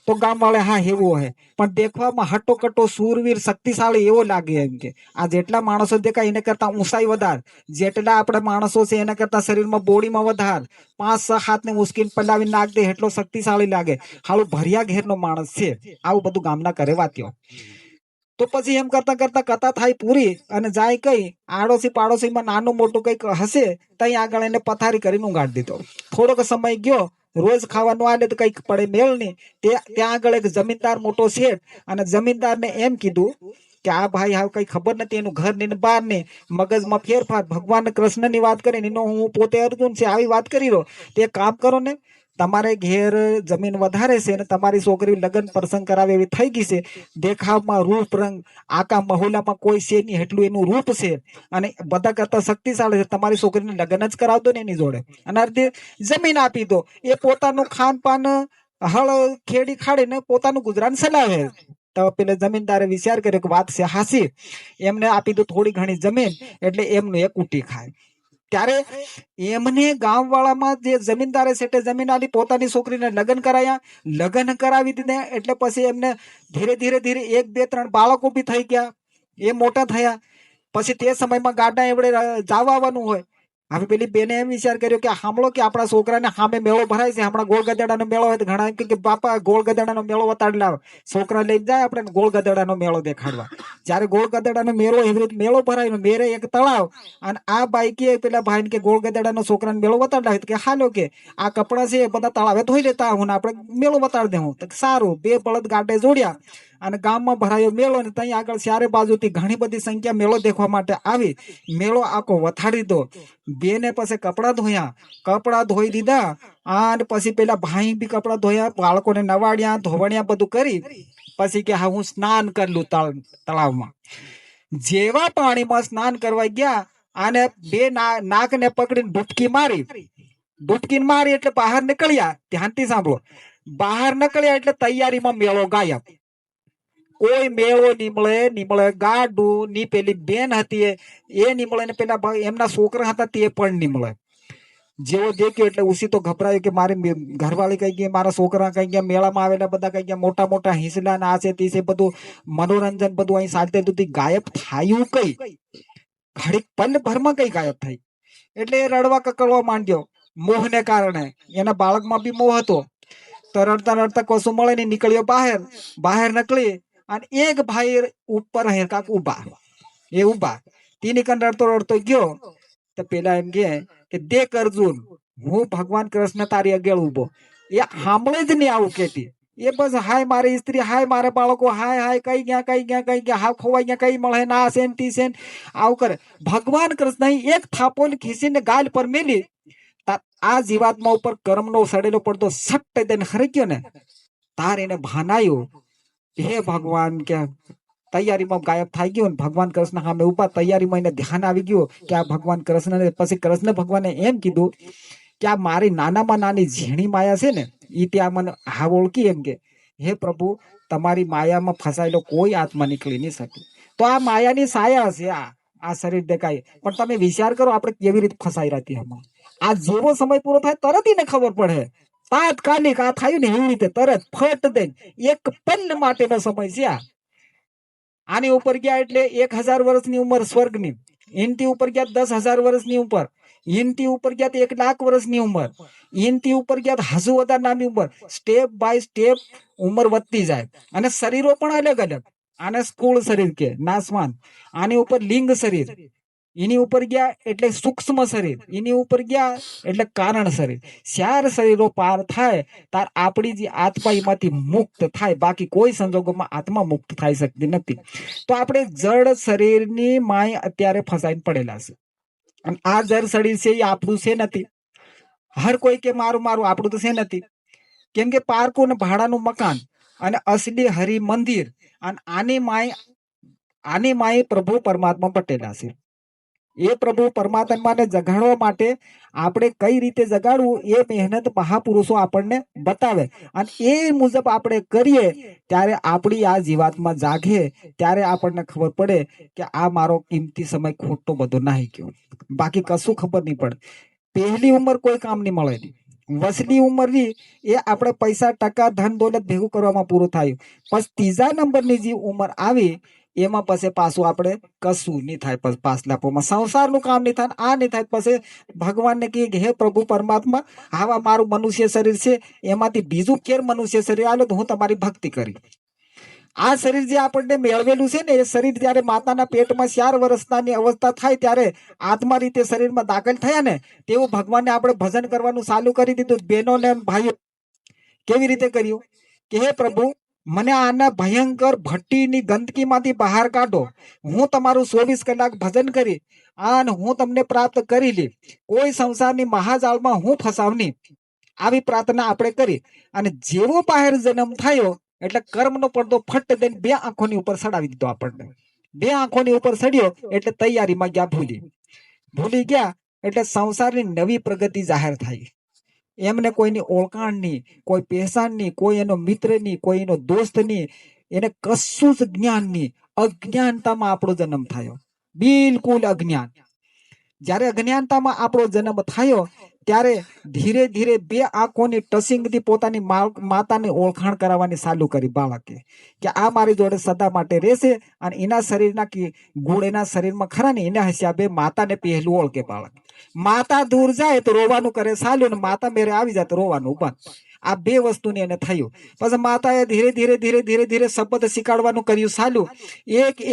તો ગામ વાળા હા એવું હોય પણ દેખવામાં હટ્ટો શૂરવીર શક્તિશાળી એવો લાગે એમ કે આ જેટલા માણસો દેખાય એને કરતા ઊંચાઈ વધારે જેટલા આપણે માણસો છે એના કરતા શરીરમાં બોડીમાં વધારે 5-6 હાથને ઉસકીને પલાવી નાખ દે એટલો શક્તિશાળી લાગે હાલું ભર્યા ઘેરનો માણસ છે આવું બધું ગામના કરે વાત્યો તો પછી એમ કરતા કથા થાય પૂરી અને જાય કઈ આડોશી પાડોશીમાં નાનું મોટું કઈક હશે ત્યાં આગળ એને પથારી કરીને ઉગાડી દીધો થોડોક સમય ગયો રોજ ખાવાનું આલે તો કઈક પડે મેળ નહીં ત્યાં આગળ એક જમીનદાર મોટો શેઠ અને જમીનદારને એમ કીધું કે આ ભાઈ હાવ કઈ ખબર નથી એનું ઘર ને બહાર ને મગજમાં ફેરફાર ભગવાન કૃષ્ણની વાત કરીને એનો હું પોતે અર્જુન છે આવી વાત કરી રહ્યો તે કામ કરો ને તમારે ઘેર જમીન વધારે છે અને તમારી છોકરી લગ્ન પ્રસંગ કરાવે એવી થઈ ગઈ છે દેખાવમાં રૂપ રંગ આકા મહોલામાં કોઈ છે નહીં એટલું એનું રૂપ છે અને બધા કરતા શક્તિશાળી છે તમારી છોકરીને લગ્ન જ કરાવતો ને એની જોડે અને અર્ધે જમીન આપી દો એ પોતાનું ખાનપાન હળ ખેડી ખાડીને પોતાનું ગુજરાન ચલાવે તો પેલે જમીનદારે વિચાર કર્યો કે વાત છે હાસી એમને આપી દો થોડી ઘણી જમીન એટલે એમનું એક ઉટી ખાય ત્યારે એમને ગામ વાળામાં જે જમીનદારે સેટે જમીન આલી પોતાની છોકરીને લગ્ન કરાવી દીધા એટલે પછી એમને ધીરે ધીરે 1 2 3 બાળકો બી થઈ ગયા એ મોટા થયા પછી તે સમયમાં ગાડા એવડે જવાનું હોય હવે પેલી બેને એમ વિચાર કર્યો કે સાંભળો કે આપણા છોકરાને સામે મેળો ભરાય છે, હમણાં ગોળ ગધેડાનો મેળો હોય તો ઘણા એમ કહે કે બાપા ગોળ ગધેડાનો મેળો વતાડી લાવ. છોકરા લઈને જાય આપણે ગોળ ગધેડાનો મેળો દેખાડવા. જ્યારે ગોળ ગધેડાનો મેળો એવી રીતે મેળો ભરાય, મેરે એક તળાવ, અને આ બાઈ કે પેલા ભાઈ કે ગોળ ગધેડાનો છોકરાને મેળો વતાડી લાવે કે હાલો કે આ કપડા છે એ બધા તળાવે ધોઈ લેતા હું ને આપણે મેળો વતાડી દેવું. તો સારું, બે બળદ ગાંઠે જોડ્યા અને ગામમાં ભરાયો મેળો, અને ત્યાં આગળ ચારે બાજુથી ઘણી બધી સંખ્યા મેળો દેખવા માટે આવી. મેળો આખો વથાડી દો. બેને પછી કપડા ધોયા, કપડા ધોઈ દીધા, અને પછી પેલા ભાઈ બી કપડા ધોયા, બાળકોને નવાડ્યા, ધોવણ્યા, બધું કરી પછી કે હા હું સ્નાન કરલું તળાવમાં. જેવા પાણીમાં સ્નાન કરવા ગયા અને બે નાકને પકડીને ડૂબકી મારી. ડૂબકી મારી એટલે બહાર નીકળ્યા. ધ્યાનથી સાંભળો, બહાર નીકળ્યા એટલે તૈયારીમાં મેળો ગાયબ. કોઈ મેળો નીમળે ગાડું ની પેલી બેન હતી એ નીમળે ને પેલા એમના છોકરા હતા તે પણ નીમળે. જેવો દેખ્યો એટલે ઉસી તો ગભરાયો કે મારી ઘરવાળી કઈ ગયા, મારા છોકરા કઈ ગયા, મેળામાં આવેલા બધા કઈ ગયા, મોટા મોટા હિંસલા ના છે તે છે, બધું મનોરંજન બધું અહીં ચાલતું હતું, ગાયબ થાયું કઈ ઘડીક પલ ભરમાં કઈ ગાયબ થઈ. એટલે એ રડવા કકડવા માંડ્યો મોહને કારણે. એના બાળકમાં બી મોહ હતો. તો રડતા રડતા કશું મળે નહીં, નીકળ્યો બહાર નીકળી અને એક ભાઈ ઉપર કાક ઉભા, એ ઉભા તેની કન રડતો રડતો ગયો. તો પેલા એમ કે દેખ અર્જુન, હું ભગવાન કૃષ્ણ તારી આગળ ઉભો. એ સાંભળે જ નહીં આવું કેતી. એ બસ હાય મારી સ્ત્રી, હાય મારા બાળકો, હાય હાય કઈ ગયા હાવ ખોવાઈ ગયા, કઈ મળે ના સેન તી સેન આવું કરે. ભગવાન કૃષ્ણ એક થાપો ખીસીને ગાલ પર મેલી. આ જીવાત્મા ઉપર કર્મનો સડેલો પડતો સટ્ટ તેને હરક્યો ને, તાર એને ભાનાયું હે ભગવાન કે તૈયારીમાં ગાયબ થઈ ગયો. ભગવાન કૃષ્ણ સામે ઉભા, તૈયારીમાં એને ધ્યાન આવી ગયું કે આ ભગવાન કૃષ્ણ. પછી કૃષ્ણ ભગવાને એમ કીધું કે આ મારી નાનામાં નાની ઝીણી માયા છે ને એ ત્યાં મને હાવ ઓળખી. એમ કે હે પ્રભુ, તમારી માયામાં ફસાયેલો કોઈ આત્મા નીકળી નહીં શકે. તો આ માયાની સાયા છે આ શરીર દેખાય, પણ તમે વિચાર કરો આપણે કેવી રીતે ફસાઈ રહેતી હમણાં. આ જેવો સમય પૂરો થાય તરત એને ખબર પડે, તાત્કાલિક આ થયું ને એવી રીતે તરત ફટ દે એક પલ માટેનો સમય છે આ. આની ઉપર ગયા એટલે 1000 વર્ષની ઉંમર સ્વર્ગની, એનથી ઉપર ગયા 10,000 વર્ષની ઉંમર, એનથી ઉપર ગયા 1,00,000 વર્ષની ઉંમર, એનથી ઉપર ગયા હજુ વધારે નાની ઉંમર. સ્ટેપ બાય સ્ટેપ ઉંમર વધતી જાય. અને શરીરો પણ અલગ અલગ. આને સ્થૂળ શરીર કે નાસવાન, આની ઉપર લિંગ શરીર, એની ઉપર ગયા એટલે સૂક્ષ્મ શરીર, એની ઉપર ગયા એટલે કારણ શરીર. 4 શરીરો પાર થાય તાર આપણી જે આત્મા એમાંથી મુક્ત થાય. બાકી કોઈ સંજોગોમાં આત્મા મુક્ત થઈ શકતી નથી. તો આપણે જળ શરીરની માય અત્યારે ફસાઈને પડેલા છે. અને આ જળ શરીર છે એ આપણું છે નથી. હર કોઈ કે મારું મારું, આપણું તો છે નથી. કેમ કે પારકું ને ભાડાનું મકાન અને અસલી હરિ મંદિર, અને આની માય પ્રભુ પરમાત્મા પટેલા છે. એ પ્રભુ પરમાત્માને જગાડવા માટે આપણે કઈ રીતે જગાડવું એ મહેનત મહાપુરુષો આપણને બતાવે, અને એ મુજબ આપણે કરીએ ત્યારે આપણી આ જીવાત્મા જાગે. ત્યારે આપણને ખબર પડે કે આ મારો કિંમતી સમય ખોટો બધો નાહી ગયો. બાકી કશું ખબર નહીં પડે. પહેલી ઉંમર કોઈ કામ નહીં મળે નહીં. વસલી ઉંમર ની એ આપણે પૈસા ટકા ધન દોલત ભેગું કરવામાં પૂરું થયું. પછી ત્રીજા નંબરની જે ઉંમર આવી એમાં પછી પાછું આપણે કશું નહીં થાય. પછી પાછલા પોમાં સંસારનું કામ નહીં થાય, આ નહીં થાય. પછી ભગવાનને કહે કે હે પ્રભુ પરમાત્મા, આવા મારું મનુષ્ય શરીર છે, એમાંથી બીજું કેર મનુષ્ય શરીર આલો તો હું તમારી ભક્તિ કરી. આ શરીર જે આપણને મેળવેલું છે ને, એ શરીર જયારે માતાના પેટમાં 4 વર્ષની અવસ્થા થાય ત્યારે આત્મા રીતે શરીરમાં દાખલ થયા ને, તેવું ભગવાનને આપણે ભજન કરવાનું ચાલુ કરી દીધું. બહેનો ને ભાઈઓ કેવી રીતે કર્યું કે હે પ્રભુ, મને આના ભયંકર ભટ્ટીની ગંદકીમાંથી બહાર કાઢો. હું તમારું 24 કલાક ભજન કરી અને હું તમને પ્રાપ્ત કરી લી. કોઈ સંસારની મહાજાળમાં હું ફસાવની. આવી પ્રાર્થના આપણે કરી. અને જેવો બહાર જન્મ થયો એટલે કર્મનો પડદો ફટ દઈને 2 આંખોની ઉપર ચડાવી દીધો આપણને. 2 આંખોની ઉપર ચડ્યો એટલે તૈયારીમાં ગયા ભૂલી ગયા એટલે સંસારની નવી પ્રગતિ જાહેર થાય. એમને કોઈની ઓળખાણ નહીં, કોઈ પહેચાન નહીં, કોઈ એનો મિત્ર નહીં, કોઈ એનો દોસ્ત નહીં, એને કશું જ જ્ઞાન નહીં. અજ્ઞાનતામાં આપણો જન્મ થયો, બિલકુલ અજ્ઞાન. જ્યારે અજ્ઞાનતામાં આપણો જન્મ થયો ત્યારે ધીરે ધીરે બે આંખોની ટસિંગથી પોતાની માતાની ઓળખાણ કરાવવાની ચાલુ કરી બાળકે કે આ મારી જોડે સદા માટે રહેશે અને એના શરીરના ગુણ એના શરીરમાં ખરા ને એના હિસાબે માતાને પહેલું ઓળખે બાળક. માતા દૂર જાય તો રોવાનું કરે ચાલ્યું ને માતા મેરે આવી જાય તો રોવાનું બંધ. આ બે વસ્તુની એને થયું. પછી માતાએ ધીરે ધીરે ધીરે ધીરે ધીરે શબ્દ શીખાડવાનું કર્યું ચાલ્યું.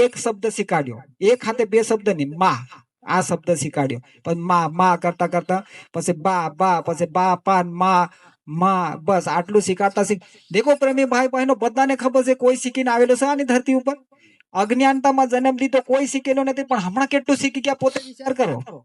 એક શબ્દ શીખાડ્યો, એક હાથે બે શબ્દ નહીં, માં આ શબ્દ શીખાડ્યો. પછી માં કરતા કરતા પછી બા પછી બા પાન માં બસ આટલું શીખાડતા દેખો પ્રેમી ભાઈ બહેનો બધાને ખબર છે કોઈ શીખીને આવેલો છે આની ધરતી ઉપર. અજ્ઞાનતામાં જન્મ લીધો કોઈ શીખેલો નથી, પણ હમણાં કેટલું શીખી ગયા પોતે વિચાર કરો.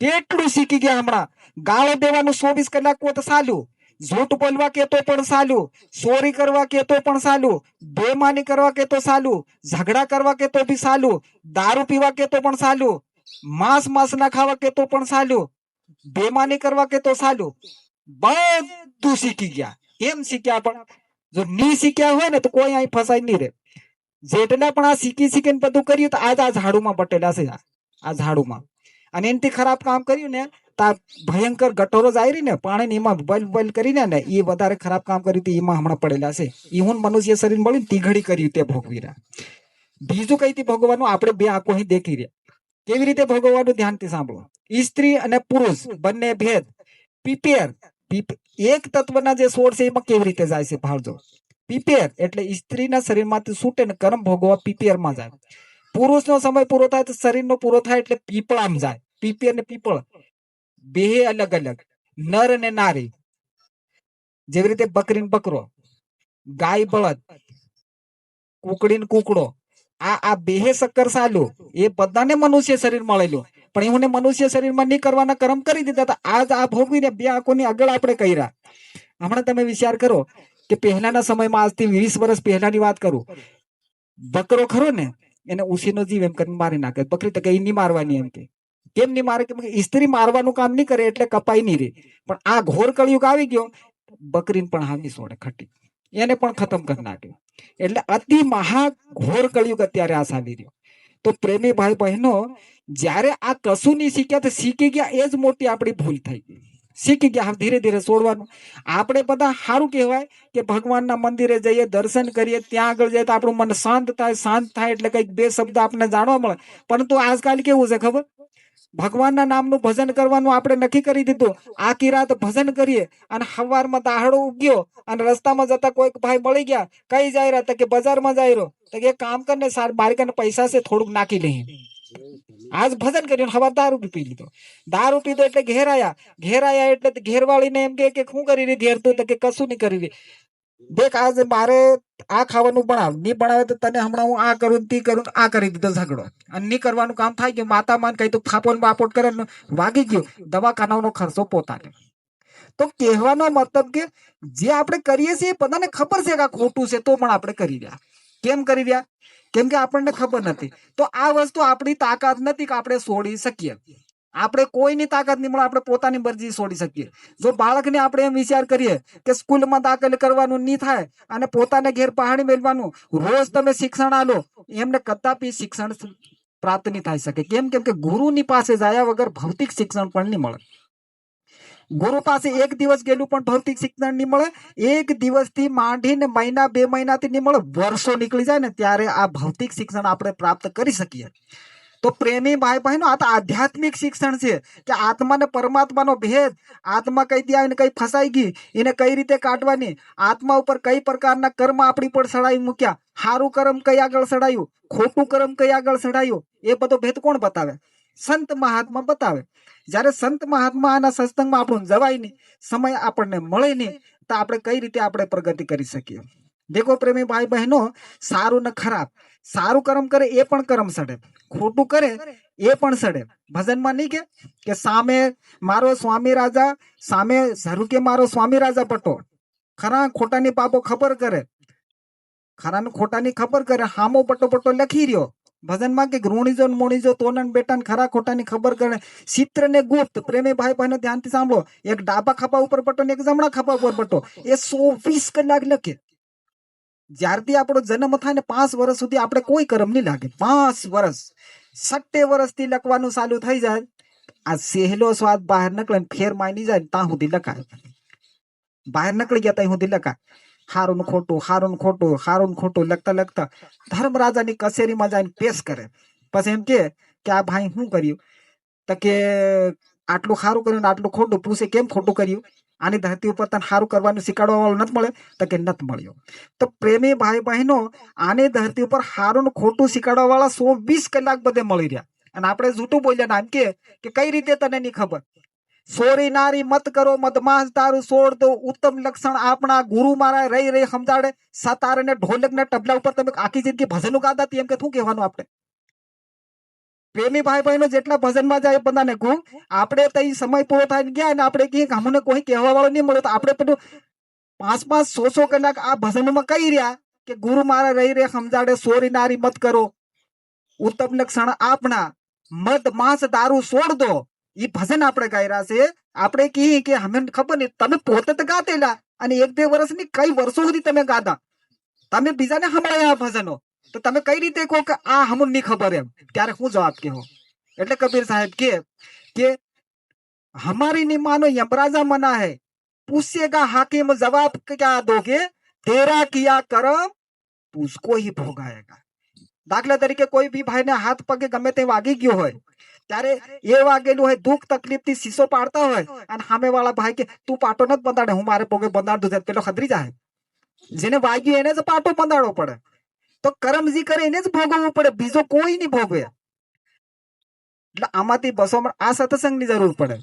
કેટલું શીખી ગયા હમણાં. ગાળો દેવાનું 24 કલાક તો ચાલ્યું, જૂઠ બોલવા કેતો પણ ચાલ્યું, ચોરી કરવા કેતો પણ ચાલ્યું, બેમાની કરવા કેતો ચાલ્યું, ઝઘડા કરવા કેતો બી ચાલ્યું, દારૂ પીવા કેતો પણ ચાલ્યું, માંસ ના ખાવા કેતો પણ ચાલ્યું, બેમાની કરવા કેતો ચાલ્યું. બધું શીખી ગયા. કેમ શીખ્યા? પણ જો નહીં શીખ્યા હોય ને તો કોઈ અહીં ફસાય નહીં રે. જેટલા પણ આ શીખીને બધું કર્યું તો આજ આ ઝાડુમાં બટેલા છે. આ ઝાડુમાં અને એનાથી ખરાબ કામ કર્યું ને તા ભયંકર ગટોરો જાય ને પાણી એમાં બલ કરીને ને એ વધારે ખરાબ કામ કર્યું એમાં હમણાં પડેલા છે. એ હું મનુષ્ય શરીર મળ્યું તીઘડી કર્યું તે ભોગવી રહ્યા. બીજું કઈથી ભોગવવાનું આપણે બે આંખો અહીં દેખી રહ્યા. કેવી રીતે ભોગવવાનું ધ્યાનથી સાંભળો. સ્ત્રી અને પુરુષ બંને ભેદ. પીપેર એક તત્વના જે સોળ છે એમાં કેવી રીતે જાય છે ભાવજો. પીપેર એટલે સ્ત્રીના શરીરમાંથી છૂટે ને કર્મ ભોગવવા પીપેરમાં જાય. પુરુષનો સમય પૂરો થાય તો શરીરનો પૂરો થાય એટલે પીપળામાં જાય. પીપેર ને પીપળ બે અલગ અલગ. નર ને નારી, જેવી રીતે બકરી ને બકરો, ગાય બળદ, કુકડી ને કુકડો, આ બેહે શક્કર સાલું એ બધાને મનુષ્ય શરીર મળેલું. પણ એમને મનુષ્ય શરીરમાં નહીં કરવાના કર્મ કરી દીધા હતા. આજ આ ભોગવીને બે આંખોની આગળ આપણે કર્યા. હમણાં તમે વિચાર કરો કે પહેલાના સમયમાં આજથી 20 વર્ષ પહેલાની વાત કરું, બકરો ખરો ને એને ઉસીનો જીવ એમ કરીને મારી નાખે. બકરી તો કઈ નહીં મારવાની એમ કે. કેમ નહીં મારે? કેમ કે સ્ત્રી મારવાનું કામ નહીં કરે એટલે કપાઈ નહીં રહે. પણ આ ઘોર કળિયુગ આવી ગયો, બકરીને પણ હાવી સોડે ખટી, એને પણ ખતમ કરી નાખ્યો. એટલે અતિ મહા ઘોર કળિયુગ અત્યારે આ ચાલી રહ્યો. તો પ્રેમી ભાઈ બહેનો, જ્યારે આ કશું નહીં શીખ્યા તો શીખી ગયા એ જ મોટી આપણી ભૂલ થઈ ગઈ. શીખી ગયા ધીરે ધીરે છોડવાનું. આપણે બધા સારું કહેવાય કે ભગવાનના મંદિરે જઈએ, દર્શન કરીએ, ત્યાં આગળ જઈએ તો આપણું મન શાંત થાય એટલે કઈક બે શબ્દ આપણને જાણવા મળે. પરંતુ આજકાલ કેવું છે ખબર? ભગવાનના નામનું ભજન કરવાનું આપણે નક્કી કરી દીધું. આખી રાત ભજન કરીએ અને સવારમાં દાહડો ઉગ્યો અને રસ્તામાં જતા કોઈક ભાઈ મળી ગયા, કઈ જાય રહ્યા કે બજારમાં જાય રહ્યો તો કે કામ કરને મારી કને પૈસા છે થોડુંક નાખી લઈએ. આજ ભજન કર્યું, હવા દારૂ પી લીધો. દારૂ પીધો એટલે ઘેર આયા એટલે ઘેરવાળીને એમ કે શું કરી રહી ઘેર? તો કે કશું નહીં કરી રહી. દેખ આજે મારે આ ખાવાનું બનાવ, નહીં બનાવે તો તને હમણાં હું આ કરું તે કરું, આ કરી દીધો ઝઘડો. અને નહીં કરવાનું કામ થાય ગયું, માતા માન કઈ તો ફાપોન બાપોટ કરે વાગી ગયું, દવાખાનાનો ખર્ચો પોતાને. તો કહેવાનો મતલબ કે જે આપણે કરીએ છીએ બધાને ખબર છે કે આ ખોટું છે, તો પણ આપણે કરી રહ્યા. કેમ કરી રહ્યા? કેમ કે આપણને ખબર નથી. તો આ વસ્તુ આપણી તાકાત નથી કે આપણે છોડી શકીએ. આપણે કોઈની તાકાત નહીં મળે, આપણે પોતાની મરજી છોડી શકીએ. જો બાળકને આપણે એમ વિચાર કરીએ કે સ્કૂલમાં દાખલ કરવાનું નહીં થાય અને પોતાને ઘેર પહાડી મેળવાનું, રોજ તમે શિક્ષણ આલો, એમને કદાપી શિક્ષણ પ્રાપ્ત નહીં થઈ શકે. કેમ કે ગુરુની પાસે જાય વગર ભૌતિક શિક્ષણ પણ નહીં મળે. ગુરુ પાસે એક દિવસ ગયેલું પણ ભૌતિક શિક્ષણ નહીં મળે. એક દિવસથી માંડીને મહિના 2 મહિનાથી નહીં મળે, વર્ષો નીકળી જાય ને ત્યારે આ ભૌતિક શિક્ષણ આપણે પ્રાપ્ત કરી શકીએ. તો પ્રેમી ભાઈ બહેનો, આ તો આધ્યાત્મિક શિક્ષણ છે કે આત્મા ને પરમાત્માનો ભેદ. આત્મા કઈ ત્યાં કઈ ફસાઈ ગઈ, એને કઈ રીતે કાઢવાની, આત્મા ઉપર કઈ પ્રકારના કર્મ આપણી પર સડાઈ મૂક્યા, સારું કર્મ કઈ આગળ સડાયું, ખોટું કર્મ કઈ આગળ સડાયું, એ બધો ભેદ કોણ બતાવે? સંત મહાત્મા બતાવે. જયારે સંત મહાત્માના સત્સંગમાં આપણું જવાય નહીં, સમય આપણને મળે નહીં, તો આપણે કઈ રીતે આપણે પ્રગતિ કરી શકીએ? દેખો પ્રેમી ભાઈ બહેનો, સારું ને ખરાબ, સારું કર્મ કરે એ પણ કર્મ સડે, ખોટું કરે એ પણ સડે. ભજનમાં નહીં કે સામે મારો સ્વામી રાજા, સામે જરૂર કે મારો સ્વામી રાજા પટો, ખરા ખોટાની બાબો ખબર કરે, ખરા ખોટાની ખબર કરે, હામો પટો લખી રહ્યો. ભજનમાં કે ઋણીજો મોણીજો તોનન બેટાન ખરા ખોટાની ખબર કરે. ચિત્ર ને ગુપ્ત, પ્રેમી ભાઈ બહેનો ધ્યાનથી સાંભળો, એક ડાબા ખભા ઉપર પટો ને એક જમણા ખભા ઉપર પટો, એ 24 કલાક લખે. જ્યારથી આપણો જન્મ થાય ને 5 વર્ષ સુધી આપણે કોઈ કર્મ નહીં લાગે. 5 વર્ષ 60 વર્ષથી લખવાનું ચાલુ થઈ જાય, આ સહેલો સ્વાદ બહાર નીકળે ને ફેર માની જાય ને ત્યાં સુધી લખાય. બહાર નીકળી ગયા ત્યાં સુધી લખાય. હારું ને ખોટું, હારું ને ખોટું, હારું ને ખોટું લખતા લખતા ધર્મરાજાની કચેરીમાં જઈને પેશ કરે. પછી એમ કે આ ભાઈ શું કર્યું? તો કે આટલું સારું કર્યું ને આટલું ખોટું. પૂછે કેમ ખોટું કર્યું? આની ધરતી ઉપર તને સારું કરવાનું શીખવાડવા વાળો નથી મળે? તો કે નથી મળ્યો. તો પ્રેમી ભાઈ બહેનો, આની ધરતી ઉપર સારું ને ખોટું શીખવાડવા વાળા 120 કલાક બધે મળી રહ્યા. અને આપણે જૂઠું બોલ્યા એમ કે કઈ રીતે તને નહીં ખબર? સોરી નારી મત કરો, મદમાશ દારૂ છોડ દો, ઉત્તમ લક્ષણ આપણા ગુરુ મારા રહી રહી સમજાડે. સતાર ને ઢોલક ને તબલા ઉપર તમે આખી જિંદગી ભજનો ગાતા એમ કે શું કહેવાનું આપણે? પ્રેમી ભાઈ બહેનો જેટલા ભજનમાં જાય એ બધાને કહું, આપણે તો સમય પૂરો થાય ગયા ને આપણે કહીએ કે અમને કોઈ કહેવા વાળો નહીં મળે, તો આપણે પેલું 5-5, 6-6 કલાક આ ભજનમાં કહી રહ્યા કે ગુરુ મારા રહી રહી સમજાડે, સોરી નારી મત કરો, ઉત્તમ લક્ષણ આપણા, મદ માંસ દારૂ છોડ દો. એ ભજન આપણે ગાયરા છે. આપણે કહીએ કે અમને ખબર નહીં, તમે પોતે તો ગાતેલા અને 1-2 વર્ષની કઈ વર્ષો સુધી તમે ગાતા, તમે બીજાને સંભળાયા ભજનો, તો તમે કઈ રીતે કહો કે આ હમને નહીં ખબર? એમ ત્યારે હું જવાબ કહો? એટલે કબીર સાહેબ કે हमारी नहीं मानो यमराजा मना है, पूछेगा हाकिम जवाब क्या दोगे, तेरा किया कर्म तुझको ही भोगाएगा. દાખલા તરીકે કોઈ બી ભાઈને હાથ પગે ગમે તે વાગી ગયો હોય, ત્યારે એ વાગેલું હોય દુઃખ તકલીફ થી શીશો પાડતા હોય અને સામે વાળા ભાઈ કે તું પાટો નથી બંધાડે, હું મારે પગે બંધાડ દઉં, પેલો ખતરી જાય. જેને વાગ્યું એને જ પાટો બંધાડવો પડે. તો કર્મ જે કરે એને જ ભોગવવું પડે, બીજો કોઈ નહીં ભોગવે. એટલે આમાંથી બસોમાં આ સત્સંગની જરૂર પડે.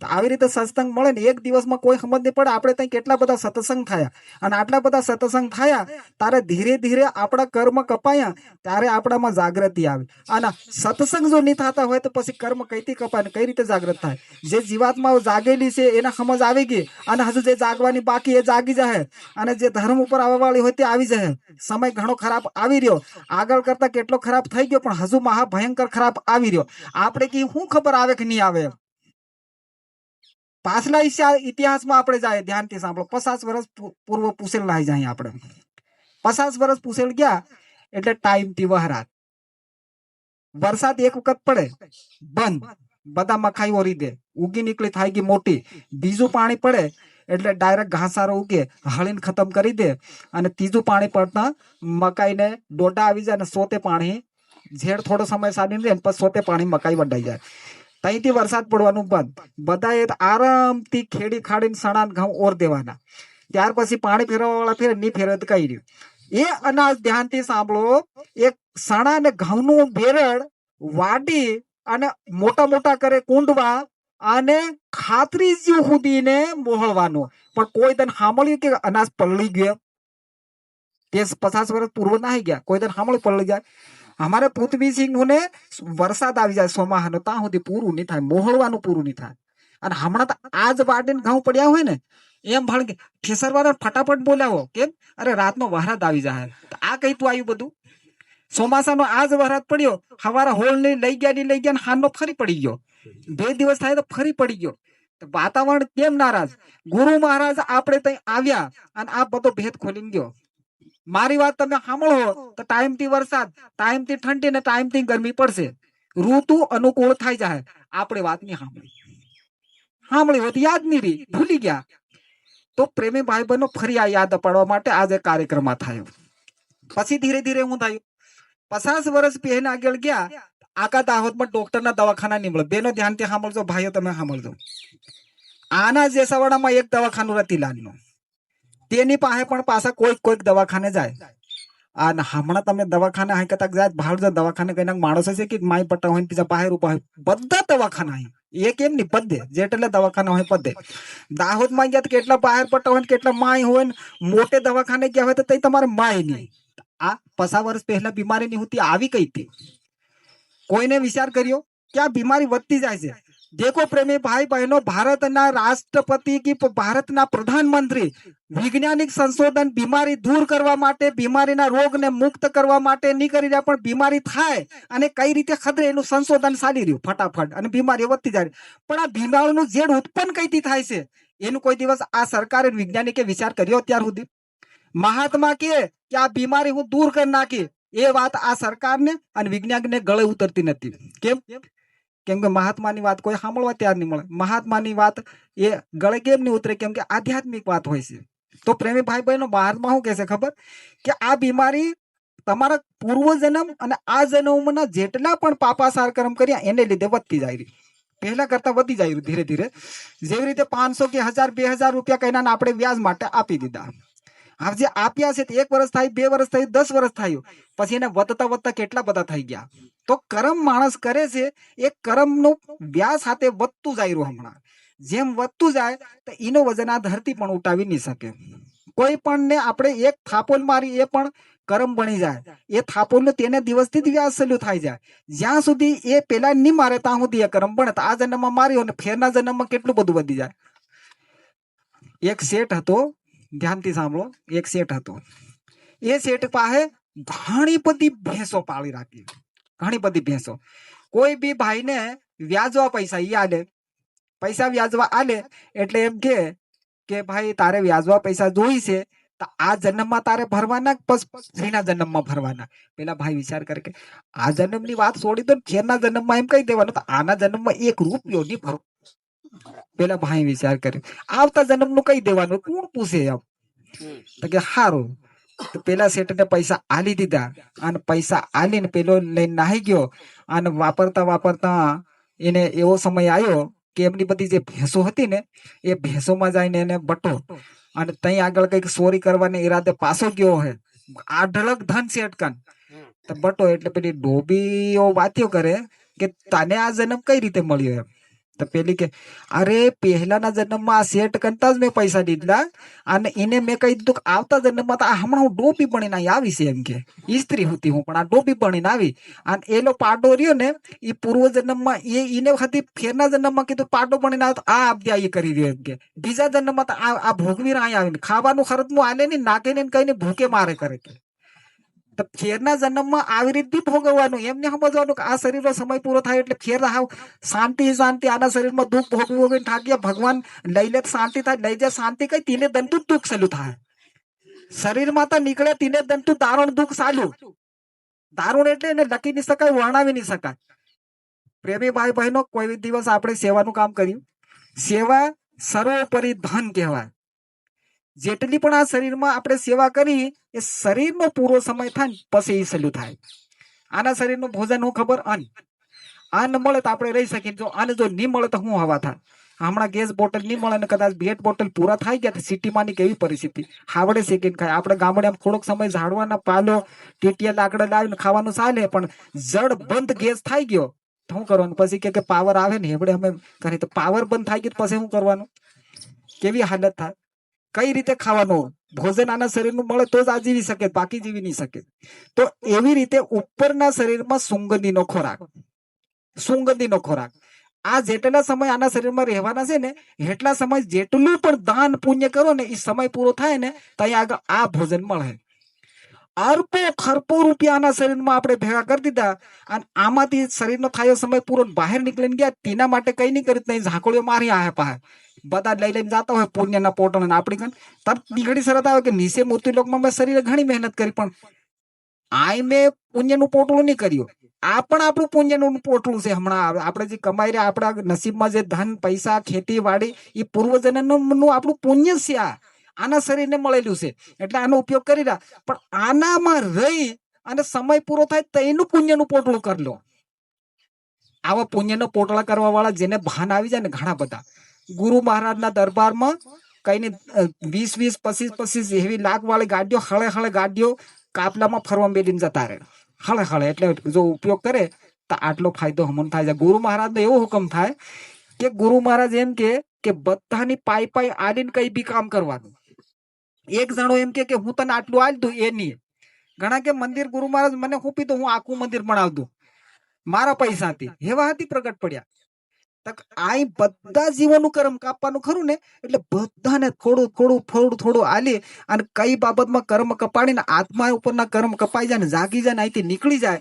તો આવી રીતે સત્સંગ મળે ને એક દિવસમાં કોઈ સમજ નહીં પડે. આપણે ત્યાં કેટલા બધા સત્સંગ થયા અને આટલા બધા સત્સંગ થયા ત્યારે ધીરે ધીરે આપણા કર્મ કપાયા, ત્યારે આપણામાં જાગૃતિ આવે. અને સત્સંગ જો નહીં થતા હોય તો પછી કર્મ કઈથી કપાય ને કઈ રીતે જાગૃત થાય? જે જીવાત્માઓ જાગેલી છે એને સમજ આવી ગઈ અને હજુ જે જાગવાની બાકી એ જાગી જાય, અને જે ધર્મ ઉપર આવવા વાળી હોય તે આવી જાય. સમય ઘણો ખરાબ આવી રહ્યો, આગળ કરતા કેટલો ખરાબ થઈ ગયો, પણ હજુ મહાભયંકર ખરાબ આવી રહ્યો. આપણે કે શું ખબર આવે કે નહીં આવે? પાછલા ઇતિહાસમાં આપણે જાય, ધ્યાનથી સાંભળો. 50 વર્ષ પૂર્વ પૂછેલ લાવી જાય. આપણે 50 વર્ષ પૂછેલ ગયા એટલે ટાઈમ થી વહરાત. વરસાદ એક વખત પડે બંધ, બધા મખાઈ ઓરી દે, ઉગી નીકળી થાય ગઈ મોટી. બીજું પાણી પડે એટલે ડાયરેક્ટ ઘાસારો ઉગે, હળીને ખતમ કરી દે. અને ત્રીજું પાણી પડતા મકાઈને ડોડા આવી જાય અને સોતે પાણી ઝેડ થોડો સમય સાડીને દે, પછી સોતે પાણી મકાઈ વડાઈ જાય. ત્યાંથી વરસાદ પડવાનું બંધ. બધાએ આરામથી ખેડી ખાડીને સણા ઘઉં ઓર દેવાના. ત્યાર પછી પાણી ફેરવા વાળા ફેરે, નહીં ફેરવે તો કઈ રહ્યું. એ અનાજ ધ્યાનથી સાંભળો, એક સણા ને ઘઉંનું બેરડ વાડી અને મોટા મોટા કરે કુંડવા અને ખાતરી સુધીને મોહળવાનું. પણ કોઈ તને સાંભળ્યું કે અનાજ પલળી ગયો? તે 50 વર્ષ પૂર્વ ના ગયા, કોઈ તને સાંભળ્યું પલળી જાય? અમારે પૃથ્વીસિંહ ને વરસાદ આવી જાય ચોમાહાનો, ત્યાં સુધી પૂરું નહીં થાય, મોહળવાનું પૂરું નહીં થાય. અને હમણાં તો આજ વાટીને ઘઉં પડ્યા હોય ને એમ ભણ કે ઠેસરવાળા ફટાફટ બોલાવો. કેમ? અરે રાતનો વરસાદ આવી જાય. આ કઈ તું આવ્યું બધું? ચોમાસાનો આજ વરસાદ પડ્યો, હવારે હોળ ને લઈ ગયા ને હાનનો ફરી પડી ગયો. 2 દિવસ થાય તો ફરી પડી ગયો. વાતાવરણ કેમ નારાજ? ગુરુ મહારાજ આપણે ત્યાં આવ્યા અને આ બધો ભેદ ખોલીને ગયો. મારી વાત તમે સાંભળો તો ટાઈમ થી વરસાદ, ટાઈમ થી ઠંડી ને ટાઈમ થી ગરમી પડશે. ઋતુ અનુકૂળ થઈ જાય. આપણે વાત નહીં સાંભળી હોત, યાદ નહીં રહી, ભૂલી ગયા. તો પ્રેમી ભાઈ બહેનો ફરી આ યાદ અપાડવા માટે આજે કાર્યક્રમ થયો. પછી ધીરે ધીરે હું થયું, 50 વર્ષ પહેલા આગળ ગયા, આકા દાહોદમાં ડોક્ટરના દવાખાના નહીં મળે. બેનો ધ્યાનથી સાંભળજો, ભાઈઓ તમે સાંભળજો. આના જેસાવાડામાં એક દવાખાનું રતિલાલનું, તેની પાસે પણ પાછા કોઈક દવાખાને જાય. અને હમણાં તમે દવાખાને અહીં કદાચ જાય બહાર દવાખાને કઈ માણસો છે કે માય પટ્ટા હોય બીજા બહાર ઉભા હોય, બધા દવાખાના અહીં એ કેમ નહીં બધે જેટલા દવાખાના હોય બધે. દાહોદ માં ગયા કેટલા બહાર પટ્ટા હોય, કેટલા માય હોય, મોટે દવાખાને ગયા હોય તો તમારે માય નહીં. આ 50 વર્ષ પહેલા બીમારી નહીં હોતી, આવી કઈ હતી? કોઈને વિચાર કર્યો કે આ બીમારી વધતી જાય છે? देखो प्रेमी भाई बहनों, भारतना राष्ट्रपति की भारतना प्रधानमंत्री वैज्ञानिक संशोधन बीमारी दूर करवा माटे, बीमारीना रोगने मुक्त करवा माटे नहीं करी રહ્યા, પણ બીમારી થાય અને કઈ રીતે ખતરે એનું સંશોધન ચાલી રહ્યું ફટાફટ અને બીમારી વધતી જાય. પણ આ બીમારીનું ઝેડ ઉત્પન્ન કઈથી થાય છે એનું કોઈ દિવસ આ સરકારે વૈજ્ઞાનિકે વિચાર કર્યો અત્યાર સુધી? મહાત્મા કે આ બીમારી હું દૂર કરી નાખી, એ વાત આ સરકારને અને વિજ્ઞાનને ગળે ઉતરતી નથી. કેમ? કેમ કે મહાત્માની વાત કોઈ સાંભળવા તૈયાર નહીં મળે. મહાત્માની વાત એ ગળે કેમ નહીં ઉતરે? કેમ કે આધ્યાત્મિક વાત હોય છે. તો પ્રેમી ભાઈ બહેનો, મહાત્મા શું કહેશે ખબર? કે આ બીમારી તમારા પૂર્વજન્મ અને આ જન્મના જેટલા પણ પાપાસાર કર્મ કર્યા એને લીધે વધતી જાય રહી. પહેલા કરતા વધી જાય રહ્યું ધીરે ધીરે. જેવી રીતે 500 કે 1000 2000 રૂપિયા કહીને આપણે વ્યાજ માટે આપી દીધા. હવે જે આપ્યા છે તે 1 વર્ષ થાય, 2 વર્ષ થયું, 10 વર્ષ થયું, પછી એને વધતા વધતા કેટલા બધા થઈ ગયા. તો કર્મ માણસ કરે છે એ કર્મનું વ્યાજ સાથે વધતું જાય રહ્યું. હમણાં જેમ વધતું જાય તો એનો વજન આ ધરતી પણ ઉઠાવી નહીં શકે. કોઈ પણ ને આપણે એક થાપોલ મારી એ પણ કર્મ બની જાય. એ થાપોલ તેને દિવસથી જ વ્યાજ ચાલુ થાય જાય. જ્યાં સુધી એ પેલા નહીં મારે ત્યાં સુધી એ કર્મ બને. તો આ જન્મમાં માર્યો ને ફેરના જન્મમાં કેટલું બધું વધી જાય. એક શેઠ હતો, ધ્યાનથી સાંભળો. એક શેઠ હતો. એ શેઠ પાસે ઘણી બધી ભેંસો પાળી રાખી, ઘણી બધી ભેંસો. કોઈ બી ભાઈને વ્યાજવા પૈસા ઈ આલે, પૈસા વ્યાજવા આલે એટલે એમ કે ભાઈ તારે વ્યાજવા પૈસા જોઈ છે તો આ જન્મમાં તારે ભરવાના, ફેરના જન્મમાં ભરવાના. પેલા ભાઈ વિચાર કરે કે આ જન્મની વાત છોડી દો, ફેરના જન્મમાં એમ કહી દેવાનું તો આના જન્મમાં 1 રૂપિયો નહીં ભરો. પેલા ભાઈ વિચાર કર્યો આવતા જન્મનું કહી દેવાનું, કોણ પૂછે એમ. તો કે સારું. તો પેલા શેઠને પૈસા આલી દીધા અને પૈસા આલીને પેલો લઈને નાહી ગયો. અને વાપરતા વાપરતા એને એવો સમય આવ્યો કે એમની બધી જે ભેંસો હતી ને એ ભેંસોમાં જઈને એને બટો અને ત્યાં આગળ કઈક ચોરી કરવાને ઈરાદે પાછો ગયો હે. આ ઢળક ધન શેઠ કાન તો બટો એટલે પેલી ડોબીઓ વાત્યો કરે કે તને આ જન્મ કઈ રીતે મળ્યો એમ. તો પેલી કે અરે પહેલાના જન્મમાં આ શેઠ કરતા જ મેં પૈસા દીધા અને એને મેં કહી દીધું કે આવતા જન્મમાં તો હમણાં હું ડોબી બનીને આવી છે એમ કે સ્ત્રી હતી હું પણ આ ડોબી બનીને આવી. અને એનો પાડો રહ્યો ને એ પૂર્વ જન્મમાં એને હતી ફેરના જન્મમાં કીધું પાડો બનીને આવ્યો તો આ આપ્યા એ કરી રહ્યો એમ કે. બીજા જન્મમાં તો આ ભોગવીર અહીંયા આવીને ખાવાનું ખરતનું આલે ને નાખીને કઈને ભૂકે મારે કરે કે. તો ફેરના જન્મમાં આવી રીતે ભોગવવાનું, એમને સમજવાનું કે આ શરીરનો સમય પૂરો થાય એટલે ફેર હાવ શાંતિ શાંતિ. આના શરીરમાં દુઃખ ભોગવી થાક્યા, ભગવાન લઈ લે શાંતિ થાય, લઈ જાય શાંતિ કઈ તીને દંતુ દુઃખ ચાલુ થાય. શરીરમાં તો નીકળે તીને દંતુ દારૂણ દુઃખ ચાલુ. દારૂણ એટલે એને લખી નહીં શકાય, વર્ણવી નહીં શકાય. પ્રેમી ભાઈ બહેનો, કોઈ દિવસ આપણે સેવાનું કામ કર્યું. સેવા સર્વોપરી ધન કહેવાય. જેટલી પણ આ શરીરમાં આપણે સેવા કરી એ શરીરનો પૂરો સમય થાય ને પછી એ સલું થાય. આના શરીરનું ભોજન હું ખબર? અન્ન મળે તો આપણે રહી શકીએ. જો અન્ન જો નહીં મળે તો શું હવા થાય? હમણાં ગેસ બોટલ નહીં મળે ને કદાચ 2 બોટલ પૂરા થઈ ગયા તો સિટીમાંની કેવી પરિસ્થિતિ. હાવડે શેકીને ખાય. આપણે ગામડે થોડોક સમય ઝાડવાના પાલો ટીટિયા લાકડા લાવીને ખાવાનું ચાલે, પણ જડ બંધ ગેસ થઈ ગયો તો શું કરવાનું? પછી કે પાવર આવે ને એવડે અમે કરીએ તો પાવર બંધ થઈ ગયો પછી શું કરવાનું? કેવી હાલત થાય? કઈ રીતે ખાવાનું? ભોજન આના શરીરનું મળે તો જ આ જીવી શકે, બાકી જીવી નહીં શકે. તો એવી રીતે ઉપરના શરીરમાં સુગંધીનો ખોરાક, સુગંધીનો ખોરાક. આ જેટલા સમય આના શરીરમાં રહેવાના છે ને એટલા સમય જેટલું પણ દાન પુણ્ય કરો ને એ સમય પૂરો થાય ને ત્યાં આગળ આ ભોજન મળે. અર્પો ખરપો રૂપિયા આના શરીરમાં આપણે ભેગા કરી દીધા અને આમાંથી શરીરનો થયો સમય પૂરો બહાર નીકળીને ગયા. તેના માટે કઈ નહીં કર્યું, નહીં ઝાંકોળીઓ મારી આ પાસે બધા લઈ લઈને જતા હોય પુણ્યના પોટલ અને આપણી કણ તરત નીકળી શરત આવે કે નીચે મૃત્યુલોકમાં મેં શરીરે ઘણી મહેનત કરી પણ આય મેં પુણ્યનું પોટલું નહીં કર્યું. આ પણ આપણું પુણ્યનું પોટલું છે. હમણાં આપણે જે કમાઈ રહ્યા આપણા નસીબમાં જે ધન પૈસા ખેતીવાડી એ પૂર્વજન્મનું આપણું પુણ્ય છે. આના શરીરને મળેલું છે એટલે આનો ઉપયોગ કરી રહ્યા. પણ આનામાં રહી અને સમય પૂરો થાય તો એનું પુણ્યનું પોટલું કરી લો. આવા પુણ્યનો પોટલા કરવા વાળા જેને ભાન આવી જાય ને ઘણા બધા. ગુરુ મહારાજના દરબારમાં કઈને 20 25 એવી લાખ વાળી ગાડીઓ, હળે ગાડીઓ કાપલામાં ફરવા મેળીને જતા રહે. હળે એટલે જો ઉપયોગ કરે તો આટલો ફાયદો હમણાં થાય છે. ગુરુ મહારાજનો એવો હુકમ થાય કે ગુરુ મહારાજ એમ કે બધાની પાઈ આલીને કઈ બી કામ કરવાનું. એક જણો એમ કે હું તને આટલું આલ દઉં એ નહીં. ઘણા કે મંદિર ગુરુ મહારાજ મને ખૂપી તો હું આખું મંદિર બનાવી દઉં મારા પૈસાથી. એવા હતી પ્રગટ પડ્યા. આ બધા જીવોનું કર્મ કાપવાનું ખરું ને એટલે બધાને થોડું આલી અને કઈ બાબતમાં કર્મ કપાડીને આત્મા ઉપરના કર્મ કપાઈ જાય ને જાગી જાય ને અહીંથી નીકળી જાય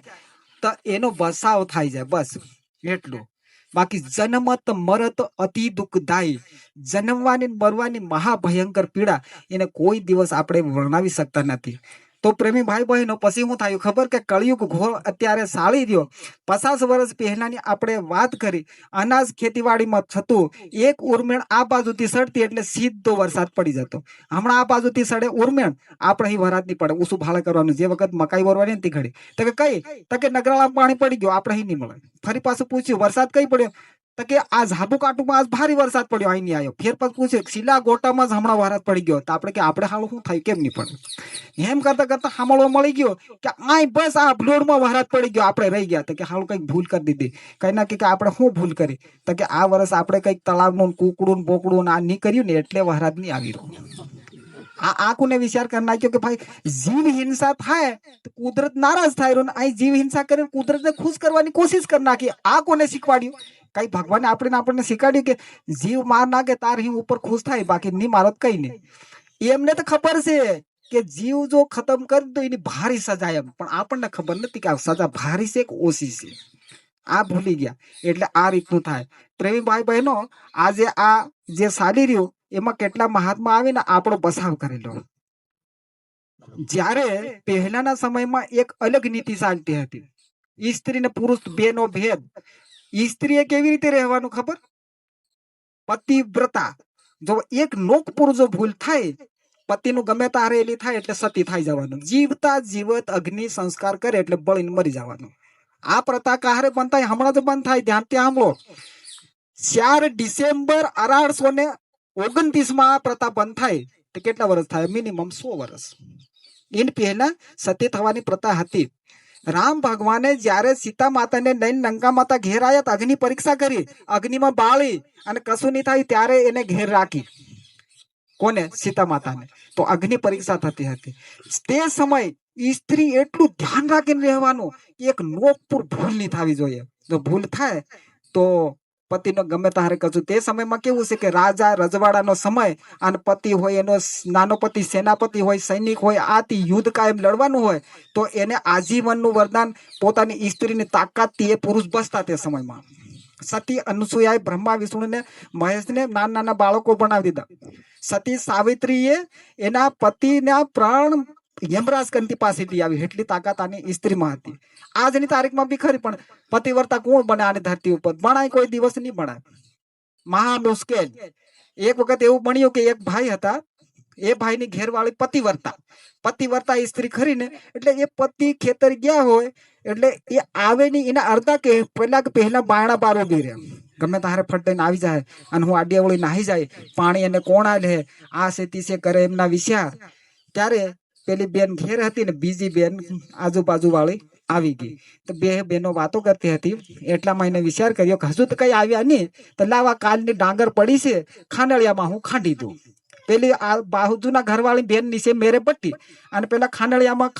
તો એનો બસાવ થાય જાય. બસ એટલું. બાકી જન્મત મરત અતિ દુઃખદાયી, જન્મવાની મરવાની મહાભયંકર પીડા એને કોઈ દિવસ આપણે વર્ણવી શકતા નથી. તો પ્રેમી ભાઈ બહેનો પછી શું થયું ખબર કે કળિયુગ ઘોર અત્યારે સાળી રહ્યો. 50 વર્ષ પહેલાની આપણે વાત કરી, અનાજ ખેતીવાડીમાં થતું, એક ઉરમેણ આ બાજુથી સડતી એટલે સીધો વરસાદ પડી જતો. હમણાં આ બાજુથી સડે ઉરમેણ, આપણે અહીં વરસાદ નહીં પડે, ઓછું ભાડે કરવાનું. જે વખત મકાઈ વરવાની હતી ઘડી તો કે કઈ તો કે નગરાળા પાણી પડી ગયો, આપણે અહીં નહીં મળે. ફરી પાછું પૂછ્યું વરસાદ કઈ પડ્યો તો કે આ ઝાબુકાટુમાં આજ ભારે વરસાદ પડ્યો, અહીં નહીં આવ્યો. ફેર પછી પૂછ્યું શીલા ગોટામાં જ હમણાં વરસાદ પડી ગયો, તો આપણે કે આપણે હાલ શું થાય કેમ નહીં પડે. એમ કરતા કરતા સાંભળવા મળી ગયો કે આ બસ આ ભલોડમાં વરસાદ પડી ગયો, આપણે રહી ગયા. તો કે હાલ કઈક ભૂલ કરી દીધી. કઈ ના કે આપણે શું ભૂલ કરી તો કે આ વર્ષ આપણે કઈક તળાવનું કુકડું બોકડું આ નહીં કર્યું ને એટલે વરસાદ નહીં આવી રહ્યું. આ કોને વિચાર કરી નાખ્યો કે ભાઈ જીવ હિંસા થાય તો કુદરત નારાજ થાય રહ્યો, અહીં જીવ હિંસા કરીને કુદરતને ખુશ કરવાની કોશિશ કરી નાખી. આ કોને શીખવાડ્યું? કઈ ભગવાને આપણને શીખવાડ્યું કે જીવ માર નાખે તાર હિમ ઉપર ખુશ થાય, બાકી નહીં મારો કઈ નહીં. એમને તો ખબર છે કે જીવ જો ખતમ કરી દો એની ભારી સજા એમ, પણ આપણને ખબર નથી કે આ સજા ભારી છે કે ઓછી છે. આ ભૂલી ગયા એટલે આ રીતનું થાય. પ્રેમી ભાઈ બહેનો, આજે આ જે ચાલી રહ્યું એમાં કેટલા મહાત્મા આવીને આપણો બસાવ કરેલો. જ્યારે પહેલાના સમયમાં એક અલગ નીતિ ચાલતી હતી, સ્ત્રી ને પુરુષ બે નો ભેદ. સ્ત્રીએ કેવી રીતે રહેવાનું ખબર? પતિવ્રતા. જો એક નોક પુરુષ જો ભૂલ થાય, પતિનું ગમે તારેલી થાય એટલે સતી થઈ જવાનું. જીવતા જીવત અગ્નિ સંસ્કાર કરે એટલે બળીને મરી જવાનું. આ પ્રથા કારે બંધ થાય? હમણાં જ બંધ થાય. ધ્યાનથી સાંભળો. 4 ડિસેમ્બર 1829 માં આ પ્રથા બંધ થાય તો કેટલા વર્ષ થાય? મિનિમમ 100 વર્ષ. એની પહેલા સતી થવાની પ્રથા હતી. રામ ભગવાને જયારે સીતા માતાને લઈને લંકા માતા ઘેર આવ્યા તો અગ્નિ પરીક્ષા કરી, અગ્નિમાં બાળી અને કશું નહીં થાય ત્યારે એને ઘેર રાખી. કોને? સીતા માતાને. તો અગ્નિ પરીક્ષા થતી હતી. તે સમય સ્ત્રી એટલું ધ્યાન રાખીને રહેવાનું કે એક નોકપુર ભૂલ નહીં થવી જોઈએ. જો ભૂલ થાય તો પતિનો ગમે તારે કશું. તે સમયમાં કેવું છે કે રાજા રજવાડાનો સમય, અને પતિ હોય એનો નાનો પતિ સેનાપતિ હોય, સૈનિક હોય, આથી યુદ્ધ કાયમ લડવાનું હોય તો એને આજીવનનું વરદાન પોતાની સ્ત્રીની તાકાતથી એ પુરુષ બસતા. તે સમયમાં સતી અનુસૂયાએ બ્રહ્મા વિષ્ણુને મહેશને નાના નાના બાળકો બનાવી દીધા. સતી સાવિત્રીએ એના પતિના પ્રાણ યમરાજ કંતિ પાસેથી આવી, એટલી તાકાત આની સ્ત્રીમાં હતી. આજની તારીખમાં બી ખરી, પણ પતિવ્રતા કોણ બને આની ધરતી ઉપર? ભણાય કોઈ દિવસ નહીં ભણાય, મહા મુશ્કેલ. એક વખત એવું બન્યું કે એક ભાઈ હતા, એ ભાઈની ઘેરવાળી પતિવ્રતા સ્ત્રી ખરી ને, એટલે એ પતિ ખેતર ગયા હોય એટલે એ આવે નહીં, એના અડધા કે પહેલા બાયણા બાર ઉભી રહે, ગમે તારે ફટાઈને આવી જાય અને હું આડિયાવળી નાહી જાય, પાણી એને કોણ લે, આ છે તી છે કરે એમના વિચાર. ત્યારે પેલી બેન ઘેર હતી ને બીજી બેન આજુબાજુ વાળી આવી ગઈ. તો બે બેનો વાતો કરતી હતી. એટલામાં એને વિચાર કર્યો કે હજુ તો કઈ આવ્યા નહીં, તો લાવા કાલની ડાંગર પડી છે ખાંડળિયામાં હું ખાંડી દઉં. પેલી આ બાજુના ઘરવાળી બેન નીચે મેરે પટ્ટી અને પેલા ખાંડળિયામાં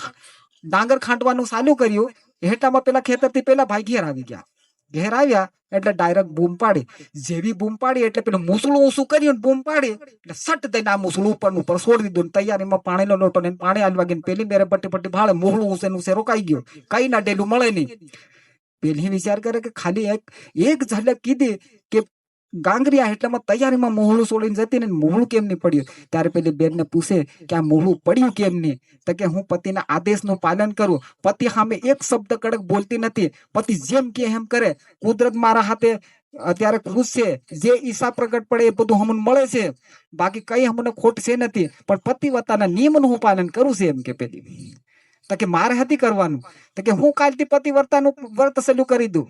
ડાંગર ખાંડવાનું ચાલુ કર્યું. એટલામાં પેલા ખેતરથી પેલા ભાઈ ઘેર આવી ગયા. ઘેર આવ્યા એટલે ડાયરેક્ટ બૂમ પાડી. જેવી બૂમ પાડી એટલે પેલું મૂસળું ઊંચું કર્યું, બૂમ પાડી એટલે સટ દઈને આ મૂસળું ઉપર છોડી દીધું. તૈયારીમાં પાણીનો લોટો ને પાણી આલવા ગઈ. પેલી મેરે પટ્ટી ભાળે, મૂસળું ઊંચે રોકાઈ ગયો, કઈ ના ડેલું મળે નહીં. પેલી વિચાર કરે કે ખાલી એક ઝલક કીધી કે ગાંગરિયા, એટલામાં તૈયારીમાં મોહળું છોડીને જતી ને મોહળું કેમ નહીં પડ્યું. ત્યારે પેલી બેન ને પૂછે કે આ મોહળું પડ્યું કેમ નહીં? તો કે હું પતિના આદેશનું પાલન કરું. પતિ સામે એક શબ્દ કડક બોલતી નથી, પતિ જેમ કે એમ કરે. કુદરત મારા હાથે અત્યારે ખુશ છે, જે ઈચ્છા પ્રગટ પડે એ બધું અમને મળે છે, બાકી કઈ અમને ખોટ છે નથી, પણ પતિવ્રતાના નિયમનું હું પાલન કરું છું એમ કે પેલી. તો કે મારે હતી કરવાનું. તો કે હું કાલથી પતિવ્રતાનું વ્રત શરૂ કરી દઉં.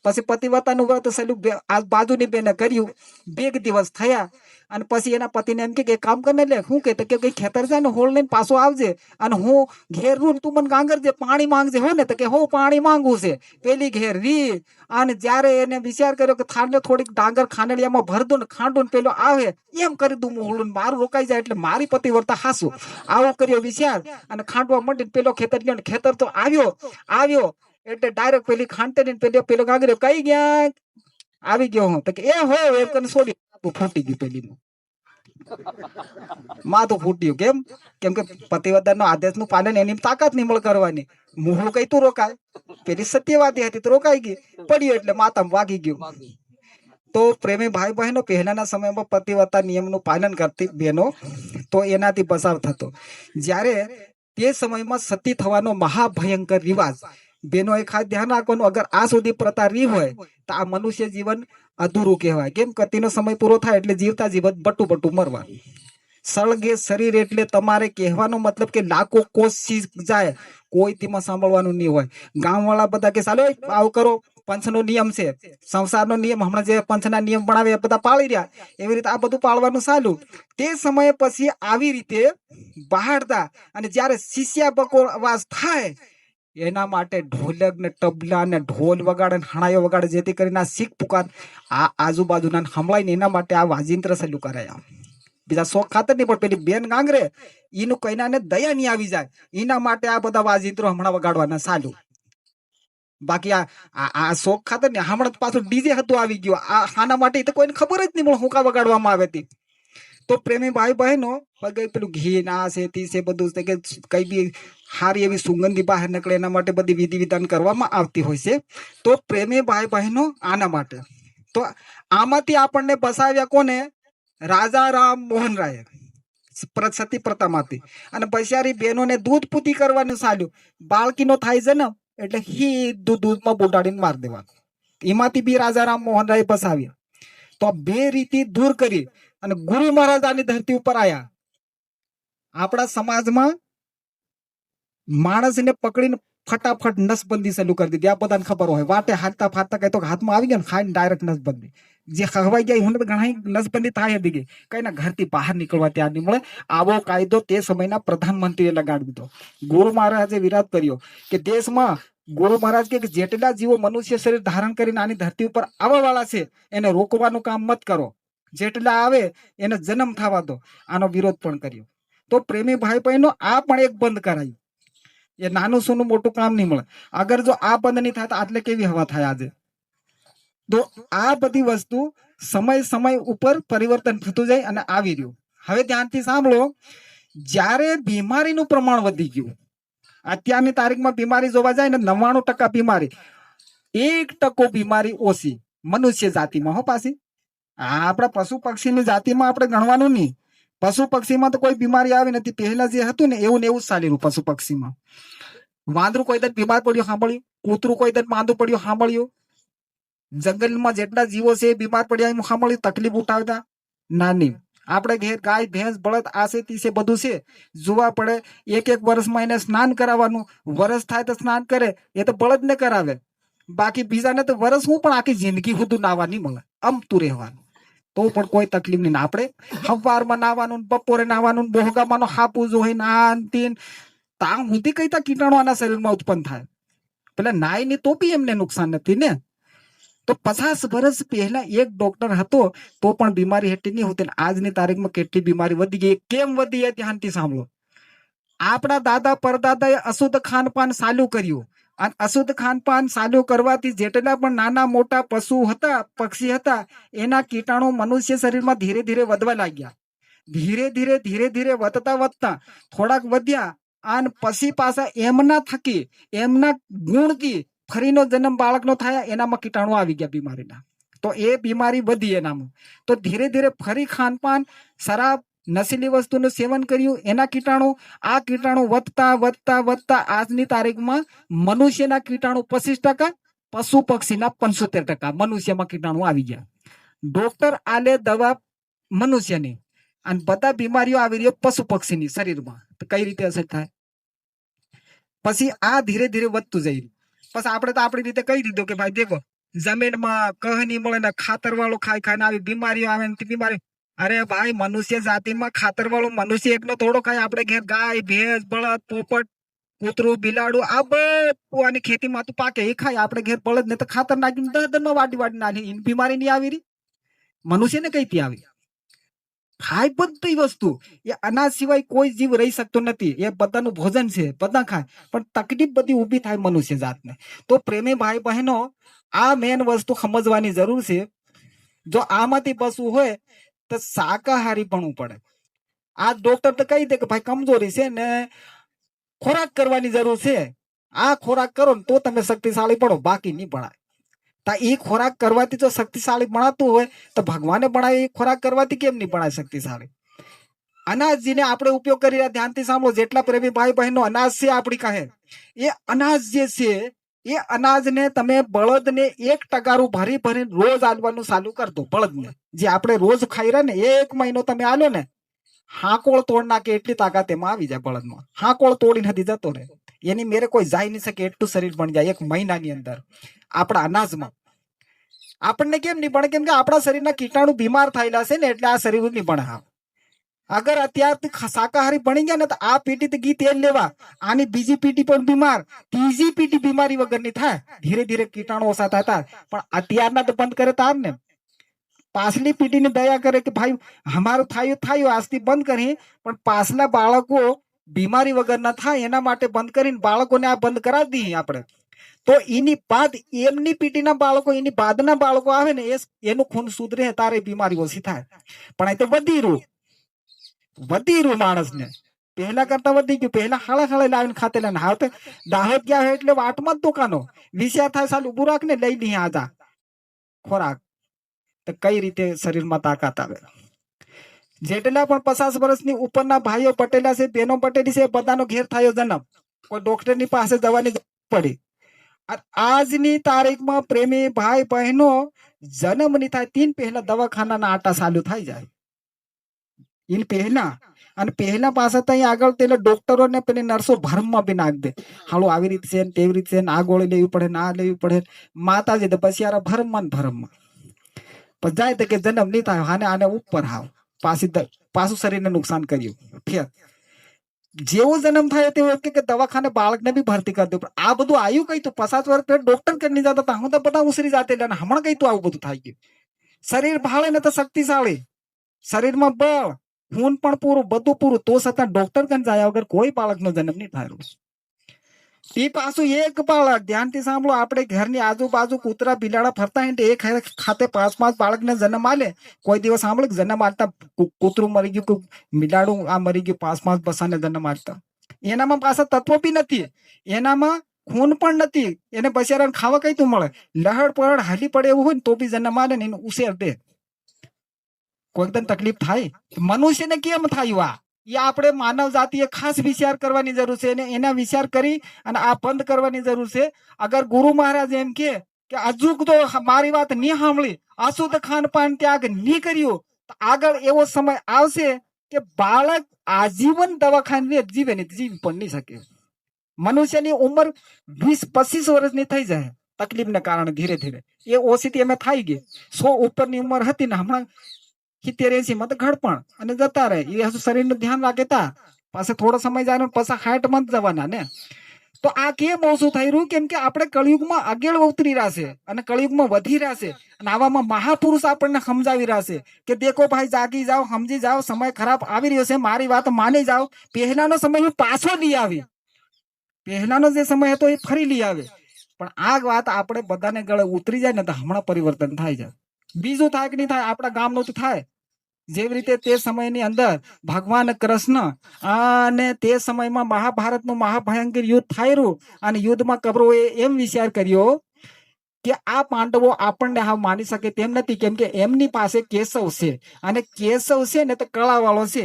પછી પતિવ્રતાનું વ્રત શરૂ આ બાજુની બેને કર્યું. 2 દિવસ થયા અને પછી એના પતિને એમ કે કામ કરીને લે. શું કે કઈ ખેતર જાય ને હોળ લઈને પાછો આવજે, અને હું ઘેર રૂ તું મને ગાંગરજે, પાણી માંગજે હો ને. તો કે હું પાણી માંગવું છે. પેલી ઘેર રી અને જયારે એને વિચાર કર્યો કે થાળને થોડીક ડાંગર ખાંડલિયામાં ભર દઉં ને ખાંડું પેલો આવે એમ કરી દઉં, મોહળું મારું રોકાઈ જાય એટલે મારી પતિવ્રતા હાસું. આવો કર્યો વિચાર અને ખાંડવા માંડી. પેલો ખેતર ગયો, ખેતર તો આવ્યો એટલે ડાયરેક્ટ પેલી ખાંડતે પેલો ગાંગર્યો કઈ ગયા આવી ગયો હું. તો કે એ હો એમ કરીને છોડી ફૂટી ગયું. પેલી માથું ફૂટ્યું. કેમ કે પતિવ્રતાનો આદેશનું પાલન એની તાકાત નહીં મળે કરવાની. મોહળું કઈ તું રોકાય. પેલી સત્યવાદી હતી તો રોકાઈ ગઈ, પડ્યું એટલે માથામાં વાગી ગયું. તો પ્રેમી ભાઈ બહેનો, પહેલાના સમયમાં પતિવ્રતા નિયમનું પાલન કરતી બહેનો તો એનાથી બચાવ થતો. જ્યારે તે સમયમાં સતી થવાનો મહાભયંકર રિવાજ. બેનો એ ખાસ ધ્યાન રાખવાનું, અગર આ સુધી પ્રથા રહી હોય તો આ મનુષ્ય જીવન અધૂરું કહેવાય. કેમ કતીનો સમય પૂરો થાય એટલે જીવતા જીવત બટું બટું મરવાનું. સળગે શરીર એટલે તમારે કહેવાનો મતલબ કે લાખો કોષ જાય, કોઈ તેમાં સાંભળવાનું નહીં હોય. ગામવાળા બધા કે ચાલો આવું કરો, પંચનો નિયમ છે, સંસારનો નિયમ, હમણાં જે પંચના નિયમ બનાવે એ બધા પાળી રહ્યા, એવી રીતે આ બધું પાળવાનું ચાલુ. તે સમયે પછી આવી રીતે બહાડતા, અને જ્યારે શિષ્યા બકોવાસ થાય એના માટે ઢોલક ને તબલા ને ઢોલ વગાડે ને હણાયો વગાડે, જેથી કરીને આ શીખ પુકાર આ આજુબાજુના હમળાય ને એના માટે આ વાજિંત્ર સલું કરાયા. બીજા શોખ ખાતર નહીં, પણ પેલી બેન ગાંગરે એનું કઈના ને દયા નહીં આવી જાય એના માટે આ બધા વાજિંત્રો હમણાં વગાડવાના ચાલુ. બાકી આ શોખ ખાતર ને હમણાં પાછું ડીજે હતું આવી ગયું, આના માટે તો કોઈને ખબર જ નહીં મળે હું કા વગાડવામાં આવે હતી. તો પ્રેમી ભાઈ બહેનો પેલું ઘી ના છે તી છે બધું છે કે કઈ બી સારી એવી સુગંધી બહાર નીકળે એના માટે બધી વિધિ વિધાન કરવામાં આવતી હોય છે. તો પ્રેમી ભાઈ બહેનો આના માટે. તો આમાંથી આપણને બસાવ્યા કોને? રાજા રામ મોહન રાય સતી પ્રથામાંથી. અને બચારી બહેનોને દૂધ પૂતી કરવાનું ચાલ્યું. બાળકીનો થાય છે ને એટલે સીધું દૂધમાં બોટાડીને માર દેવાનું. એમાંથી બી રાજા રામ મોહન રાય બસાવ્યા. તો બે રીતિ દૂર કરી અને ગુરુ મહારાજ આની ધરતી ઉપર આયા. આપણા સમાજમાં માણસને પકડીને ફટાફટ નસબંધી ચાલુ કરી દીધી. આ બધાને ખબર હોય, વાટે હાથતા ફાટતા કઈ તો હાથમાં આવી ગયા ને ખાઈને ડાયરેક્ટ નસબંધી. જે ખવાઈ ગયા હું ઘણા નસબંધી થાય હતી, કઈ ના ઘરથી બહાર નીકળવા ત્યાં નહીં મળે. આવો કાયદો તે સમયના પ્રધાનમંત્રીએ લગાડી દીધો. ગુરુ મહારાજે વિરાટ કર્યો કે દેશમાં ગુરુ મહારાજ કે જેટલા જીવો મનુષ્ય શરીર ધારણ કરીને આની ધરતી ઉપર આવવા વાળા છે એને રોકવાનું કામ મત કરો. જેટલા આવે એને જન્મ થવા દો. આનો વિરોધ પણ કર્યો. તો પ્રેમી ભાઈ બહેનો આ પણ એક બંધ કરાયું. એ નાનું સોનું મોટું કામ નહીં મળે. અગર જો આ બંધ નહીં થાય તો આટલે કેવી હવા થાય આજે? તો આ બધી વસ્તુ સમય ઉપર પરિવર્તન થતું જાય અને આવી રહ્યું. હવે ધ્યાનથી સાંભળો, જ્યારે બીમારીનું પ્રમાણ વધી ગયું, અત્યારની તારીખમાં બીમારી જોવા જાય ને 99% બીમારી, 1% બીમારી ઓછી મનુષ્ય જાતિમાં. હો પાછી આપણા પશુ પક્ષીની જાતિમાં આપણે ગણવાનું નહીં. પશુ પક્ષીમાં તો કોઈ બીમારી આવી નથી. પહેલા જે હતું ને એવું ચાલેલું પશુ પક્ષીમાં. વાંદરું કોઈ દર બીમાર પડ્યું સાંભળ્યું, કૂતરું કોઈ દર માંદું પડ્યું સાંભળ્યું, જંગલમાં જેટલા જીવો છે એ બીમાર પડ્યા એમ સાંભળ્યું, તકલીફ ઉઠાવતા નાની. આપણે ઘેર ગાય ભેંસ બળદ આસે તીસે બધું છે, જોવા પડે. એક વર્ષમાં એને સ્નાન કરાવવાનું. વરસ થાય તો સ્નાન કરે, એ તો બળદ ને કરાવે. બાકી બીજાને તો વરસ હું પણ આખી જિંદગી સુધી નાવા નહીં મળે, અમતું રહેવાનું. તો પણ કોઈ તકલીફ નહીં. આપણે સવારમાં નાવાનું, બપોરે નાવાનું, બોહગામાં હાપું જોઈ નાન તામ સુધી કઈ કીટાણુ આના શરીરમાં ઉત્પન્ન થાય. પેલા નાય ની તો બી એમને નુકસાન નથી ને. તો 50 વર્ષ પહેલા એક ડોક્ટર હતો તો પણ બીમારી હેઠી નહીં હોતી. આજની તારીખમાં કેટલી બીમારી વધી ગઈ. કેમ વધી એ ધ્યાનથી સાંભળો. આપણા દાદા પરદાદાએ અશુદ્ધ ખાનપાન ચાલુ કર્યું. અને અશુદ્ધ ખાનપાન ચાલુ કરવાથી જેટલા પણ નાના મોટા પશુ હતા, પક્ષી હતા, એના કીટાણુ મનુષ્ય શરીરમાં ધીરે ધીરે વધવા લાગ્યા. ધીરે ધીરે વધતા થોડાક વધ્યા અને પછી પાછા એમના થકી, એમના ગુણથી ફરીનો જન્મ બાળકનો થાય, એનામાં કીટાણુ આવી ગયા બીમારીના. તો એ બીમારી વધી એનામાં. તો ધીરે ધીરે ફરી ખાનપાન, શરાબ, નશીલી વસ્તુનું સેવન કર્યું, એના કીટાણુ, આ કીટાણુ વધતા આજની તારીખમાં મનુષ્યના કીટાણુ 25%, પશુ પક્ષીના 75%, મનુષ્યમાં કીટાણુ આવી ગયા. ડોક્ટર આલે દવા મનુષ્યની અને બધા બીમારીઓ આવી રહી પશુ પક્ષીની શરીરમાં. તો કઈ રીતે અસર થાય? પછી આ ધીરે ધીરે વધતું જઈ રહ્યું. પછી આપણે તો આપણી રીતે કહી દીધું કે ભાઈ દેખો, જમીનમાં કહ નહીં મળે ને ખાતર વાળું ખાઈને આવી બીમારીઓ આવે ને બીમારી. અરે ભાઈ, મનુષ્ય જાતિમાં ખાતર વાળું મનુષ્ય એકનો થોડો ખાય. આપણે ઘેર ગાય ભેંસ બળદ પોપટ કૂતરું બિલાડું આ બધું આની ખેતીમાં તો પાકે એ ખાય. આપણે ઘેર બળદ ને તો ખાતર નાખીને 10 વાટી નાખી, બીમારી નહીં આવી રહી. મનુષ્યને કઈથી આવી? ખાય બધી વસ્તુ. એ અનાજ સિવાય કોઈ જીવ રહી શકતો નથી. એ બધાનું ભોજન છે, બધા ખાય. પણ તકલીફ બધી ઊભી થાય મનુષ્ય જાતને. તો પ્રેમી ભાઈ બહેનો, આ મેન વસ્તુ સમજવાની જરૂર છે. જો આમાંથી બસવું હોય તો શાકાહારી ભણવું પડે. આ ડોક્ટર તો કહી દે કે ભાઈ કમજોરી છે ને ખોરાક કરવાની જરૂર છે, આ ખોરાક કરો ને તો તમે શક્તિશાળી પડો, બાકી નહીં ભણાય. એ ખોરાક કરવાથી જો શક્તિશાળી ભણાતું હોય તો ભગવાને ભણાય, એ ખોરાક કરવાથી કેમ નહીં ભણાય શક્તિશાળી? અનાજ જેને આપણે ઉપયોગ કરી રહ્યા ધ્યાનથી સાંભળો, જેટલા પ્રેમી ભાઈ બહેનો અનાજ છે આપણી કહે, એ અનાજ જે છે એ અનાજને તમે બળદને એક ટગારું ભરી ભરીને રોજ આલવાનું ચાલુ કર દો. બળદને જે આપણે રોજ ખાઈ રહ્યા ને એ 1 મહિનો તમે આલો ને, હાકોળ તોડ નાખે એટલી તાકાત એમાં આવી જાય. બળદમાં હાકોળ તોડી નથી જતો રહે, એની મેરે કોઈ જાય નહીં શકે એટલું શરીર બની જાય 1 મહિનાની અંદર. આપણા અનાજમાં આપણને કેમ નહીં ભણે? કેમ કે આપણા શરીરના કીટાણુ બીમાર થયેલા છે ને, એટલે આ શરીર નહીં ભણે. હા, અગર અત્યારથી શાકાહારી બની ગયા ને તો આ પેઢી ઘી તેલ લેવા, આની બીજી પેઢી પણ બીમાર, ત્રીજી પેઢી બીમારી વગરની થાય. ધીરે ધીરે કીટાણુ ઓછા થતા, પણ અત્યારના તો બંધ કરે તાર ને. પાછલી પેઢીને દયા કરે કે ભાઈ અમારું થાયું આજથી બંધ કરી, પણ પાછલા બાળકો બીમારી વગર ના થાય એના માટે બંધ કરીને બાળકોને આ બંધ કરાવી દઈએ આપણે. તો એની બાદ એમની પેઢીના બાળકો, એની બાદના બાળકો આવે ને, એનું ખૂન સુધરે તારે બીમારી ઓછી થાય. પણ એ તો વધી રહ્યું માણસને, પહેલા કરતા વધી ગયું. પહેલા હાળે લાવીને ખાતેલા ને, હવે દાહોદ ગયા હોય એટલે વાટમાં જ દુકાનો વિચાર થાય, સાલું ઉભું રાખ ને લઈ લઈએ આજા ખોરાક. તો કઈ રીતે શરીરમાં તાકાત આવે? જેટલા પણ 50 વર્ષની ઉપરના ભાઈઓ પટેલા છે, બહેનો પટેલી છે, બધાનો ઘેર થયો જન્મ, કોઈ ડોક્ટરની પાસે જવાની પડી. આજની તારીખમાં પ્રેમી ભાઈ બહેનો જન્મ નહીં થાય તીન પહેલા દવાખાનાના આટા ચાલુ થઈ જાય. इन પહેલા અને પહેલા પાસે ત્યાં આગળ પેલા ડોક્ટરો ને પેલી નર્સો ભરમમાં બી નાખ દે, હાલો આવી રીતે છે ને તેવી રીતે છે ને, આ ગોળી લેવી પડે ને આ લેવી પડે. માતાજી તો પછી યાર ભરમમાં પછી જાય તો કે જન્મ નહીં થાય, આને ઉપર હાવ પાછું શરીરને નુકસાન કર્યું. ફેર જેવો જન્મ થાય તેવો કે દવાખાને બાળકને બી ભરતી કરી દઉં. આ બધું આવ્યું કઈ તો 50 વર્ષ પહેલા ડોક્ટર કરી જતા હતા, હું તો બધા ઉસરી જાતે, હમણાં કઈ તો આવું બધું થાય ગયું. શરીર ભાળે ને તો શક્તિશાળી, શરીરમાં બળ, ખૂન પણ પૂરું, બધું પૂરું, તો છતાં ડોક્ટર કન જાય વગર કોઈ બાળકનો જન્મ નહીં થાય. એ પાછું એક બાળક, ધ્યાનથી સાંભળો, આપણે ઘરની આજુબાજુ કૂતરા બિલાડા ફરતા હોય એ ખાતે 5 બાળકને જન્મ આલે. કોઈ દિવસ સાંભળે જન્મ આલતા કૂતરું મરી ગયું, બિલાડું આ મરી ગયું, 5 બસાને જન્મ આલતા? એનામાં પાછા તત્વો બી નથી, એનામાં ખૂન પણ નથી, એને બચારાને ખાવા કઈ તું મળે? લહડ પહડ હાલી પડે એવું હોય ને તો બી જન્મ આલે ને એને ઉછેર દે. કોઈ તકલીફ થાય? મનુષ્યને કેમ થયું? આ એ આપણે માનવ જાતિએ ખાસ વિચાર કરવાની જરૂર છે, અને એના વિચાર કરી અને આ બંધ કરવાની જરૂર છે. અગર ગુરુ મહારાજ એમ કે હજુ તો મારી વાત નહીં સાંભળી, અશુદ્ધ ખાનપાન ત્યાગ નહીં કર્યું, તો આગળ એવો સમય આવશે કે બાળક આજીવન દવાખાને જીવે નહીં, જીવી પણ નહીં શકે. મનુષ્યની ઉંમર 20-25 વર્ષની થઈ જાય તકલીફને કારણે, ધીરે ધીરે એ ઓછી એમ થઈ ગઈ. 100 ઉપરની ઉંમર હતી ને હમણાં 70-80 માં તો ઘડપણ અને જતા રહે. એ હજુ શરીરનું ધ્યાન રાખે તા પાસે થોડો સમય જાય પછી 60 માં જ જવાના ને. તો આ કેમ ઓછું થઈ રહ્યું? કેમ કે આપણે કળિયુગમાં આગળ ઉતરી રહ્યા છે અને કળિયુગમાં વધી રહ્યા છે, અને આવામાં મહાપુરુષ આપણને સમજાવી રહ્યા છે કે દેખો ભાઈ, જાગી જાઓ, સમજી જાઓ, સમય ખરાબ આવી રહ્યો છે, મારી વાત માની જાઓ. પહેલાનો સમય હું પાછો લઈ આવી, પહેલાનો જે સમય હતો એ ફરી લઈ આવે. પણ આ વાત આપણે બધાને ગળે ઉતરી જાય ને તો હમણાં પરિવર્તન થાય જાય. બીજું થાય કે નહીં થાય? આપણા ગામનું તો થાય. જેવી રીતે તે સમયની અંદર ભગવાન કૃષ્ણ અને તે સમયમાં મહાભારતનું મહાભયંકર યુદ્ધ થયું, અને યુદ્ધમાં કૌરવોએ એમ વિચાર કર્યો કે આ પાંડવો આપણને હાવ માની શકે તેમ નથી, કેમ કે એમની પાસે કેશવ છે, અને કેશવ છે ને તો કળા વાળો છે,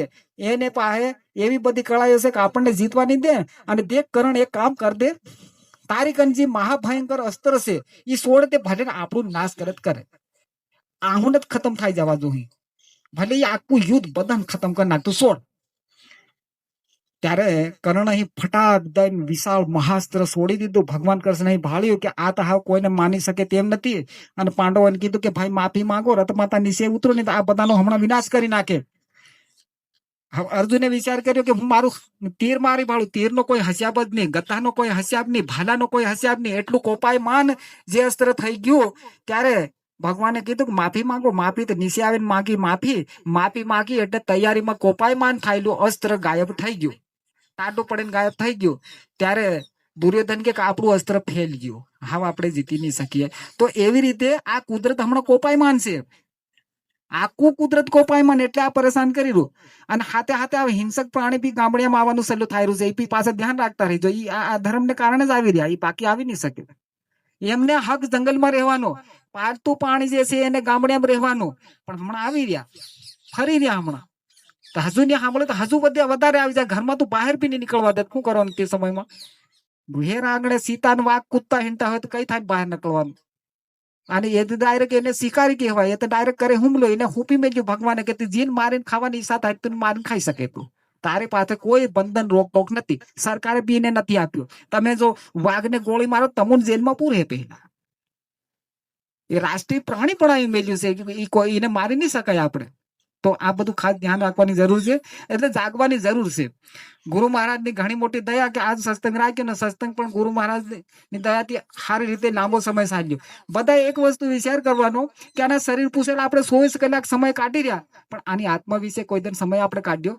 એને પાસે એવી બધી કળાઓ છે કે આપણને જીતવાની દે. અને દેખ કરણ એક કામ કર દે, તારી કનજી મહાભયંકર અસ્ત્ર છે એ છોડ દે, ભલે આપણું નાશ કરત કરે, આહુન જ ખતમ થઈ જવા જોઈએ, ભલે આખું યુદ્ધ બધાને ખતમ કરી નાખતું, છોડ. ત્યારે કર્ણ અહીં ફટાક દઈને વિશાળ મહાસ્ત્ર છોડી દીધું. ભગવાન કૃષ્ણ અહીં ભાળ્યું કે આ તો હાવ કોઈને માની શકે તેમ નથી, અને પાંડવોને કીધું કે ભાઈ માફી માંગો, રથમાતા નીચે ઉતરો નહીં તો આ બધાનો હમણાં વિનાશ કરી નાખે. અર્જુને વિચાર કર્યો કે હું મારું તીર મારી ભાળું, તીરનો કોઈ હસ્યાબ જ નહીં, ગતાનો કોઈ હસ્યાબ નહીં, ભાલાનો કોઈ હસ્યાબ નહીં, એટલું કોપાયમાન જે અસ્ત્ર થઈ ગયું. ત્યારે ભગવાને કીધું કે માફી માંગો. માફી તો નીચે આવીને માગી, માફી માગી એટલે તૈયારીમાં કોપાયમાન થયેલું અસ્ત્ર ગાયબ થઈ ગયું, ટાટું પડીને ગાયબ થઈ ગયું. ત્યારે દુર્યોધન કે આપણું અસ્ત્ર ફેલ ગયું, હવે આપણે જીતી નહીં શકીએ. તો એવી રીતે આ કુદરત હમણાં કોપાયમાન છે, આખું કુદરત કોપાયમાન, એટલે આ પરેશાન કરી રહ્યું. અને હાથે હાથે આ હિંસક પ્રાણી બી ગામડિયામાં આવવાનું સહેલું થઈ રહ્યું છે, એ બી પાસે ધ્યાન રાખતા રહીજો. આ ધર્મને કારણે જ આવી રહ્યા, એ બાકી આવી નહીં શકે. એમને હક જંગલમાં રહેવાનો, પાલતું પ્રાણી જે છે એને ગામડિયામાં રહેવાનું, પણ હમણાં આવી રહ્યા, ફરી રહ્યા હમણાં. તો હજુ ને સાંભળે તો હજુ વધારે આવી જાય, ઘરમાં તો બહાર બી નહીં નીકળવા દે. શું કરવાનું તે સમયમાં? ઘેર આંગણે સીતા ને વાઘ કૂદતા હિંડતા હોય તો કઈ થાય બહાર નીકળવાનું? અને એ તો ડાયરેક્ટ એને શિકારી કહેવાય. એ તો ડાયરેક્ટ કરે હુમલો, એને હુપી મેલ્યું ભગવાને કે જીન મારીને ખાવાની ઈચ્છા થાય તું મારીને ખાઈ શકે તું. તારી પાસે કોઈ બંધન રોકટોક નથી, સરકારે બી એને નથી આપ્યો. તમે જો વાઘને ગોળી મારો તમને જેલમાં પૂરે પહેલા. એ રાષ્ટ્રીય પ્રાણી પણ આવી મેલ્યું છે કે એ કોઈ એને મારી નહીં શકાય આપણે. તો આ બધું ખાસ ધ્યાન રાખવાની જરૂર છે, એટલે જાગવાની જરૂર છે. ગુરુ મહારાજની ઘણી મોટી દયા કે આજ સત્સંગ રાખ્યો ને સત્સંગ પણ ગુરુ મહારાજની દયાથી સારી રીતે લાંબો સમય સાધ્યો. બધા એક વસ્તુ વિચાર કરવાનો કે આના શરીર પૂછેલા આપણે 24 કલાક સમય કાઢી રહ્યા, પણ આની આત્મા વિશે કોઈ દિન સમય આપણે કાઢ્યો?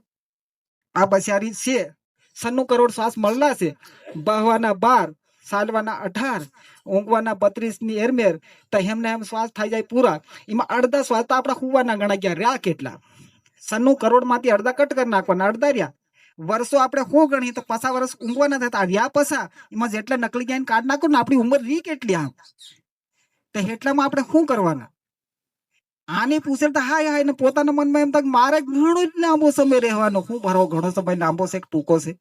આ બચારી છે 96 કરોડ શ્વાસ મળલા છે, બહવાના 12, ચાલવાના 18, ઊંઘવાના 32 ની એરમેર, તો એમને એમ શ્વાસ થઈ જાય પૂરા. એમાં અડધા શ્વાસ તો આપણા હુવાના ગણા ગયા. રહ્યા કેટલા? 96 કરોડ માંથી અડધા કટ કરી નાખવાના, અડધા રહ્યા. વર્ષો આપણે શું ગણીએ તો 50 વર્ષ ઊંઘવાના થતા, રહ્યા પસા એમાં જેટલા નકલી જ્ઞાન કાઢ નાખો ને આપણી ઉંમર રી કેટલી આમ, તો એટલામાં આપણે શું કરવાના? આની પૂછે તો હાય હાય ને પોતાના મનમાં એમ થાય મારે ઘણો જ લાંબો સમય રહેવાનો. શું ભરો ઘણો સમય લાંબો છે કે ટૂંકો છે?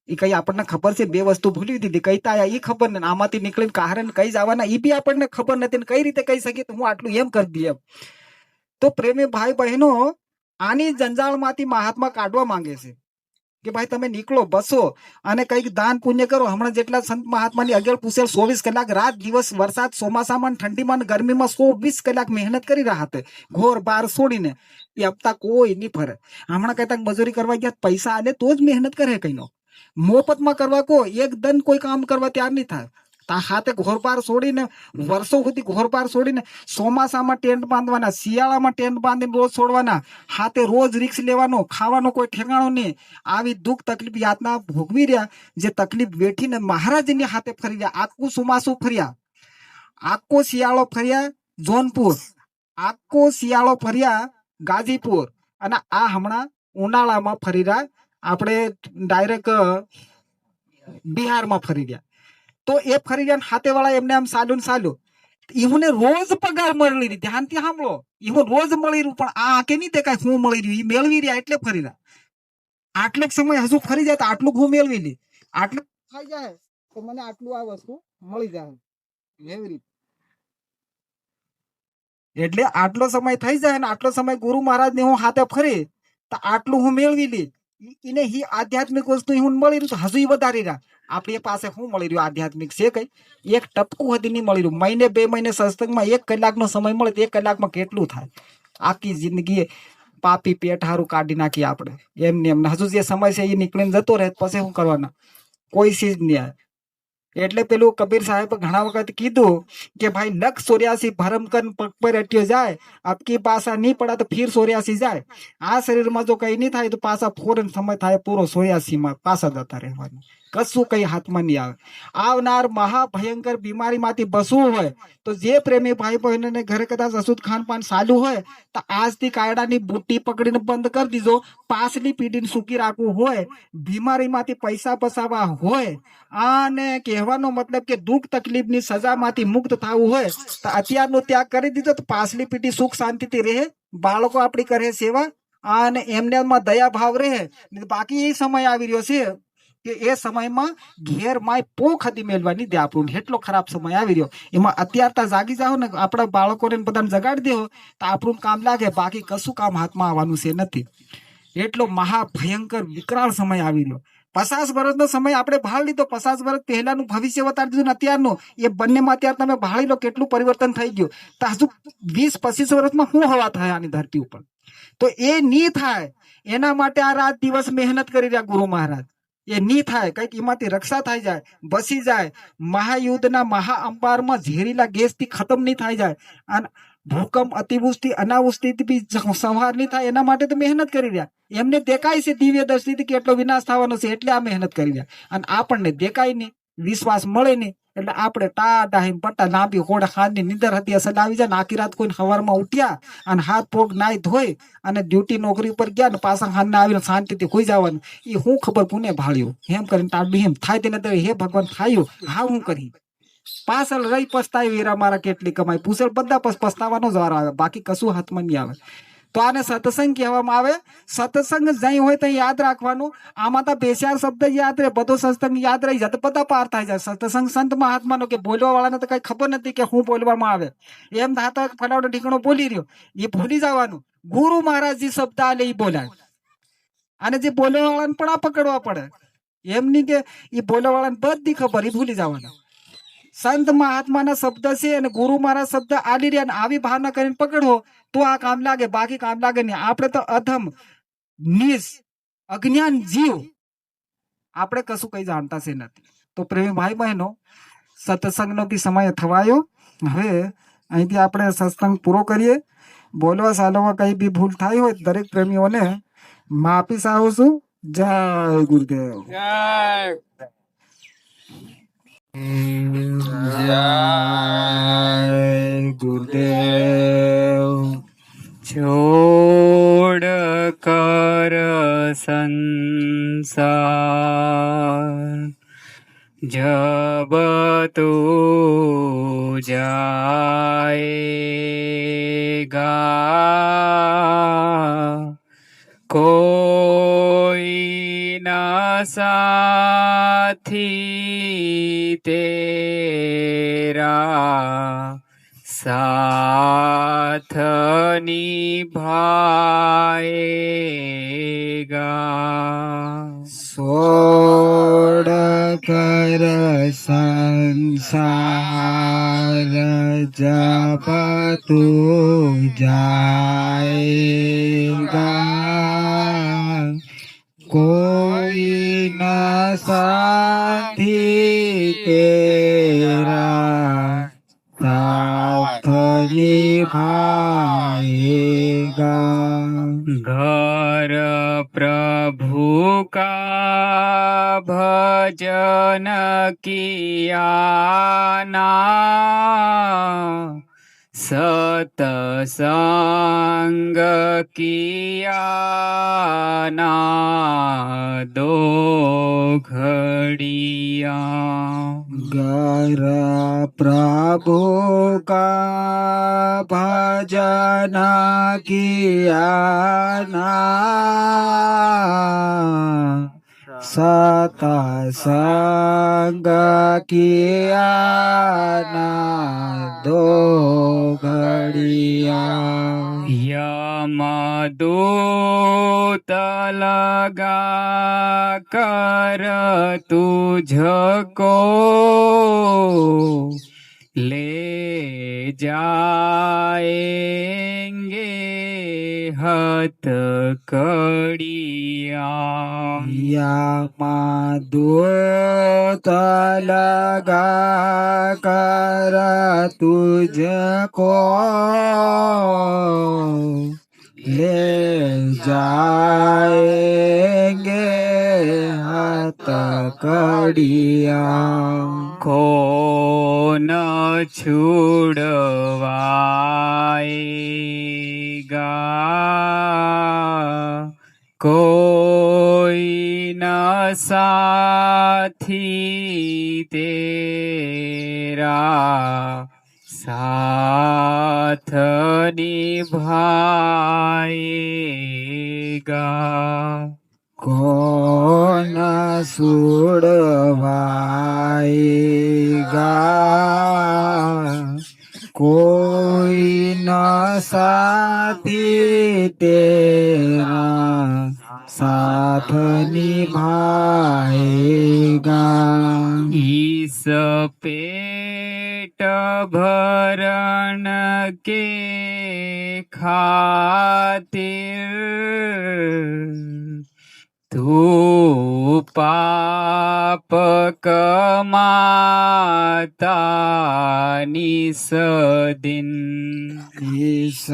એ કઈ આપણને ખબર છે? 2 વસ્તુ ભૂલી દીધી, કઈ તાયા એ ખબર ને આમાંથી નીકળીને કારણ કઈ જવાના એ બી આપણને ખબર નથી. કઈ રીતે કહી શકીએ તો હું આટલું એમ કરી દઈએ એમ. તો પ્રેમી ભાઈ બહેનો, આની જંજાળમાંથી મહાત્મા કાઢવા માંગે છે કે ભાઈ તમે નીકળો, બસો અને કઈક દાન પુણ્ય કરો. હમણાં જેટલા સંત મહાત્માની અગિયાર પૂછેલ 24 કલાક રાત દિવસ, વરસાદ ચોમાસામાં ઠંડીમાં ગરમીમાં 120 કલાક મહેનત કરી રહ્યા હતા, ઘોર બાર છોડીને. એ હપ્તા કોઈ નહીં ફરે. હમણાં કહેતા મજૂરી કરવા ગયા, પૈસા આલે તો જ મહેનત કરે. કઈ નો મોફતમાં કરવા કો એક દન કોઈ કામ કરવા તૈયાર નહીં થાય. હાથે ઘોરપાર છોડીને વર્ષો સુધી ઘોરપાર છોડીને ચોમાસામાં ટેન્ટ બાંધવાના, શિયાળામાં ટેન્ટ બાંધીને રોજ છોડવાના, હાથે રોજ રિક્સ લેવાનો, ખાવાનો કોઈ ઠેકાણો નહીં. આવી દુઃખ તકલીફ યાતના ભોગવી રહ્યા. જે તકલીફ વેઠીને મહારાજની હાથે ફરી રહ્યા. આખું ચોમાસું ફર્યા, આખો શિયાળો ફર્યા જોનપુર, આખો શિયાળો ફર્યા ગાજીપુર, અને આ હમણાં ઉનાળામાં ફરી રહ્યા આપણે ડાયરેક્ટ બિહારમાં ફરી રહ્યા. તો એ ફરી રહ્યા હાથે વાળા એમને આમ સાલું સાલું. ઈહુને રોજ પગાર મળી રહી, ધ્યાનથી સાંભળો, ઈહુ રોજ મળી રહ્યું, પણ આ કે નહીં તે કઈ હું મળી રહ્યું એ મેળવી રહ્યા એટલે ફરી રહ્યા. આટલો સમય હજુ ફરી જાય તો આટલું હું મેળવી લી, આટલું થઈ જાય તો મને આટલું આ વસ્તુ મળી જાય એવી રીતે. એટલે આટલો સમય થઈ જાય ને આટલો સમય ગુરુ મહારાજ ને હું હાથે ફરી તો આટલું હું મેળવી લી. એને હી આધ્યાત્મિક વસ્તુ હું મળી રહ્યું તો હજુ વધારી રહ્યા. આપણી પાસે શું મળી રહ્યું આધ્યાત્મિક છે? કઈ એક ટપકું હતી નહીં મળી રહ્યું. મહિને 2 મહિને સત્સંગમાં 1 કલાકનો સમય મળે તો 1 કલાકમાં કેટલું થાય? આખી જિંદગી પાપી પેટ હારું કાઢી નાખી આપણે એમને એમને. હજુ જે સમય છે એ નીકળીને જતો રહે પછી શું કરવાના? કોઈ ચીજ નહીં આવે. એટલે પેલું કબીર સાહેબ ઘણા વખત કીધું કે ભાઈ 184 ભરમ કર પગ પર અટ્યો જાય, અબકી પાસા નહીં પડા તો ફીર 84 જાય. આ શરીરમાં જો કઈ નહીં થાય તો પાછા ફોરન સમય થાય પૂરો 84 માં પાછા જતા રહેવાનું. કશું કઈ હાથમાં નહીં આવે. આવનાર મહાભયંકર બીમારીમાંથી બસવું હોય તો જે પ્રેમી ભાઈ બહેનોને ઘરે કદાચ અશુદ્ધ ખાનપાન ચાલુ હોય તો આજથી કાયદાની બુટ્ટી પકડીને બંધ કરી દીધો. પાછલી પેઢીને સૂકી રાખવું હોય, બીમારીમાંથી પૈસા બચાવવા હોય, અને કહેવાનો મતલબ કે દુઃખ તકલીફની સજામાંથી મુક્ત થવું હોય તો અત્યારનો ત્યાગ કરી દીધો તો પાછલી પેઢી સુખ શાંતિથી રહે, બાળકો આપણી કરે સેવા અને એમને દયા ભાવ રહે. બાકી એ સમય આવી રહ્યો છે કે એ સમયમાં ઘેર માય પોખ હતી મેળવાની દે આપણું. એટલો ખરાબ સમય આવી રહ્યો. એમાં અત્યાર તા જાગી જાઓ ને આપણા બાળકોને બધાને જગાડી દેવો તો આપણું કામ લાગે, બાકી કશું કામ હાથમાં આવવાનું છે નથી. એટલો મહાભયંકર વિકરાળ સમય આવી રહ્યો. 50 વર્ષનો સમય આપણે ભાળી લીધો, 50 વર્ષ પહેલાનું ભવિષ્ય બતાડી દીધું ને અત્યારનું, એ બંનેમાં અત્યારે તમે ભાળી લો કેટલું પરિવર્તન થઈ ગયું. તો હજુ 20-25 વર્ષમાં શું હવા થાય આની ધરતી ઉપર? તો એ નહીં થાય એના માટે આ રાત દિવસ મહેનત કરી રહ્યા ગુરુ મહારાજ. એ નહીં થાય, કઈક એમાંથી રક્ષા થઈ જાય, બસી જાય, મહાયુદ્ધના મહાઅંબારમાં ઝેરીલા ગેસથી ખતમ નહીં થઈ જાય, અને ભૂકંપ અતિવૃષ્ટિ અનાવૃષ્ટિથી બી સંહાર નહીં થાય એના માટે તો મહેનત કરી રહ્યા. એમને દેખાય છે દિવ્ય દ્રષ્ટિથી કે એટલો વિનાશ થવાનો છે એટલે આ મહેનત કરી રહ્યા. અને આપણને દેખાય નહીં, વિશ્વાસ મળે નહીં, એટલે આપણે ટાટા પટ્ટા લાંબી હોડ હાથની નીંદર હતી અસલ આવી જાય ને આખી રાત કોઈ સવારમાં ઉઠ્યા અને હાથ પગ નાઈ ધોઈ અને ડ્યુટી નોકરી ઉપર ગયા ને પાછા હાથને આવીને શાંતિથી ખોઈ જવાનું. એ હું ખબર પુને ભાળ્યું એમ કરીને ટાળું એમ થાય તેને તો હે ભગવાન થાયું હા હું કરી પાછળ રહી પસ્તાવી વીરા મારા કેટલી કમાઈ પૂછે બધા પસ્તાવાનો જ વાર આવે, બાકી કશું હાથમાં નહીં આવે. તો આને સત્સંગ કહેવામાં આવે. સત્સંગ જઈ હોય તો યાદ રાખવાનું. આમાં તો બે ચાર શબ્દ યાદ રહે, બધો સત્સંગ યાદ રહી જાય તો બધા પાર થઈ જાય. સત્સંગ સંત મહાત્માનો કે બોલવા વાળાને તો કઈ ખબર નથી કે શું બોલવામાં આવે. એમ થાતો ફલાવડો ઠીકણો બોલી રહ્યો, એ ભૂલી જવાનું. ગુરુ મહારાજ જે શબ્દ આલે એ બોલાય, અને જે બોલવા વાળાને પણ આ પકડવા પડે. એમ નહીં કે એ બોલવા વાળાને બધી ખબર, એ ભૂલી જવાના. સંત મહાત્માના શબ્દ છે અને ગુરુ મારા શબ્દ આલી રહ્યા, આવી ભાવના કરીને પકડવો તો આ કામ લાગે, બાકી કામ લાગે નહીં. આપણે તો અધમ નીચ અજ્ઞાન જીવ, આપણે કશું કઈ જાણતા છે નથી. તો પ્રેમી ભાઈ બહેનો, સત્સંગનો બી સમય થવાયો. હવે અહીંથી આપણે સત્સંગ પૂરો કરીએ. બોલવા ચાલવા કઈ બી ભૂલ થાય હોય દરેક પ્રેમીઓને માફી ચાહું છું. જય ગુરુદેવ. જય ગુરુદેવ. છોડ કર સંસાર, જબ તું જાએગા, કોઈ ના સાથી તેરા, साथ निभाएगा. सोड कर संसार, जब तू जाएगा, कोई न साथी तेरा, साथ निभाएगा. घर प्रभु का भजन किया ना, सतसंग किया ना, दो घड़िया. घर प्रभु का भजन किया ना, सतसंग किया ना, दो घड़िया. यमदूत लगा कर तुझको ले जाएंगे हथकड़िया. यमदूत लगा कर तुझको ले जाएंगे हथकड़िया. कौन छुड़वाएगा, कोई न साथी तेरा, साथ निभाएगा. कौन छुड़वाएगा, कोई न साथी तेरा, साथ निभाएगा. इस पेट भरण के खातिर तू पाप कमाता निस दिन. इस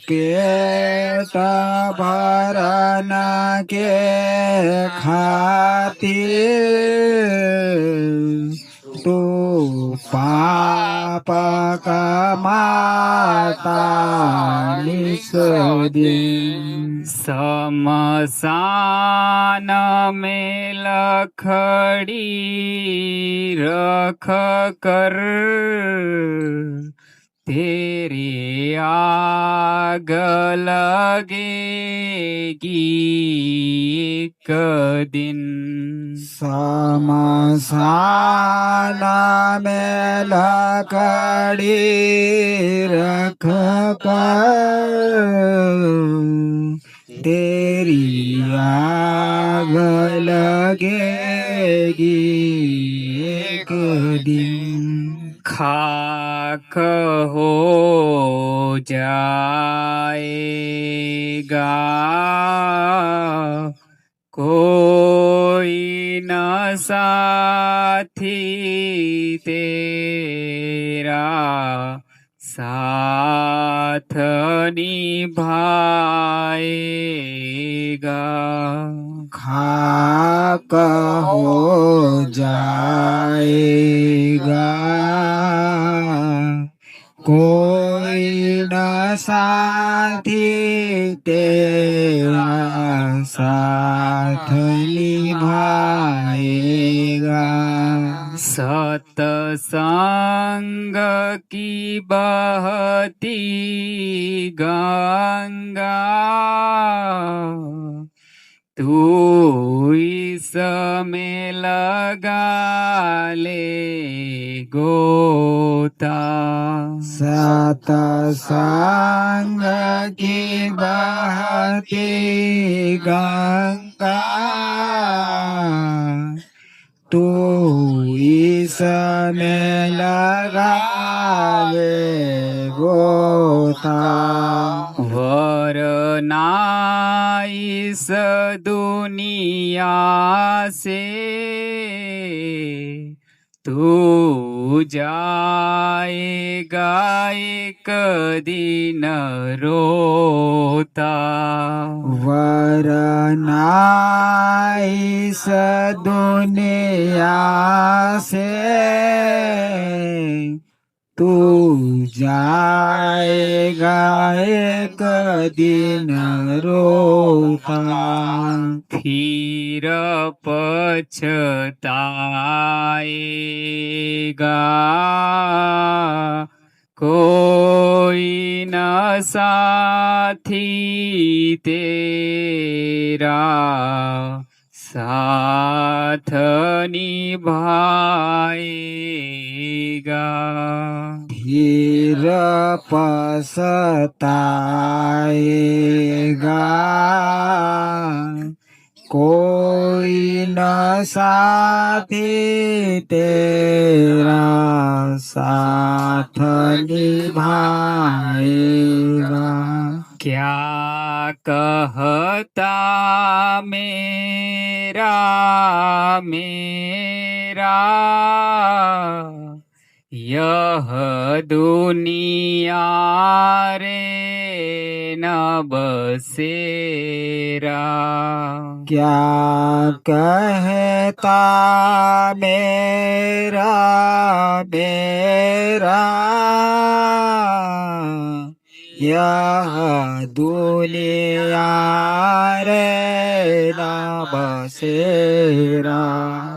पेट भरण के खातिर तू पाप कमाता निस दिन. समसान में लखड़ी रख कर तेरे आग लगेगी एक दिन। समसाना में लकड़ी रख कर तेरी आग लगेगी एक दिन। खाक हो जाएगा कोई न साथी तेरा साथ निभाएगा। खाक हो जाएगा कोई न साथी तेरा साथ निभाएगा। सतसंग की बहती गंगा तू इसमें लगा ले गोता। सतसंग की बहती गंगा तू इसमें लगा ले गोता। वरना इस दुनिया से तू जाएगा एक दिन रोता। वरना इस दुनिया से तू जाएगा एक दिन रोता। फिर पछताएगा कोई न साथी तेरा साथ निभाएगा। फिर पछताएगा कोई न साथी तेरा साथ निभाएगा। क्या कहता मेरा यह दुनिया रे न बसेरा। क्या कहता मेरा यह दुनिया रे न बसेरा।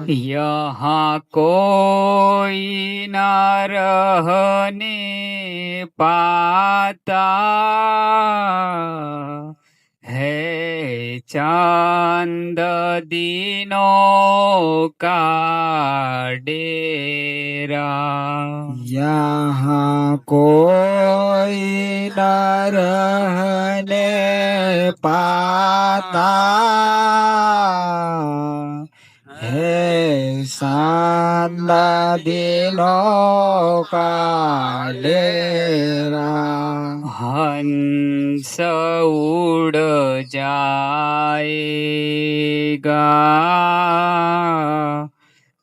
यहाँ कोई न रहने पाता है चांद दिनों का डेरा। यहाँ कोई न रहने पाता है सांद दिनों का डेरा। हंस उड़ जाएगा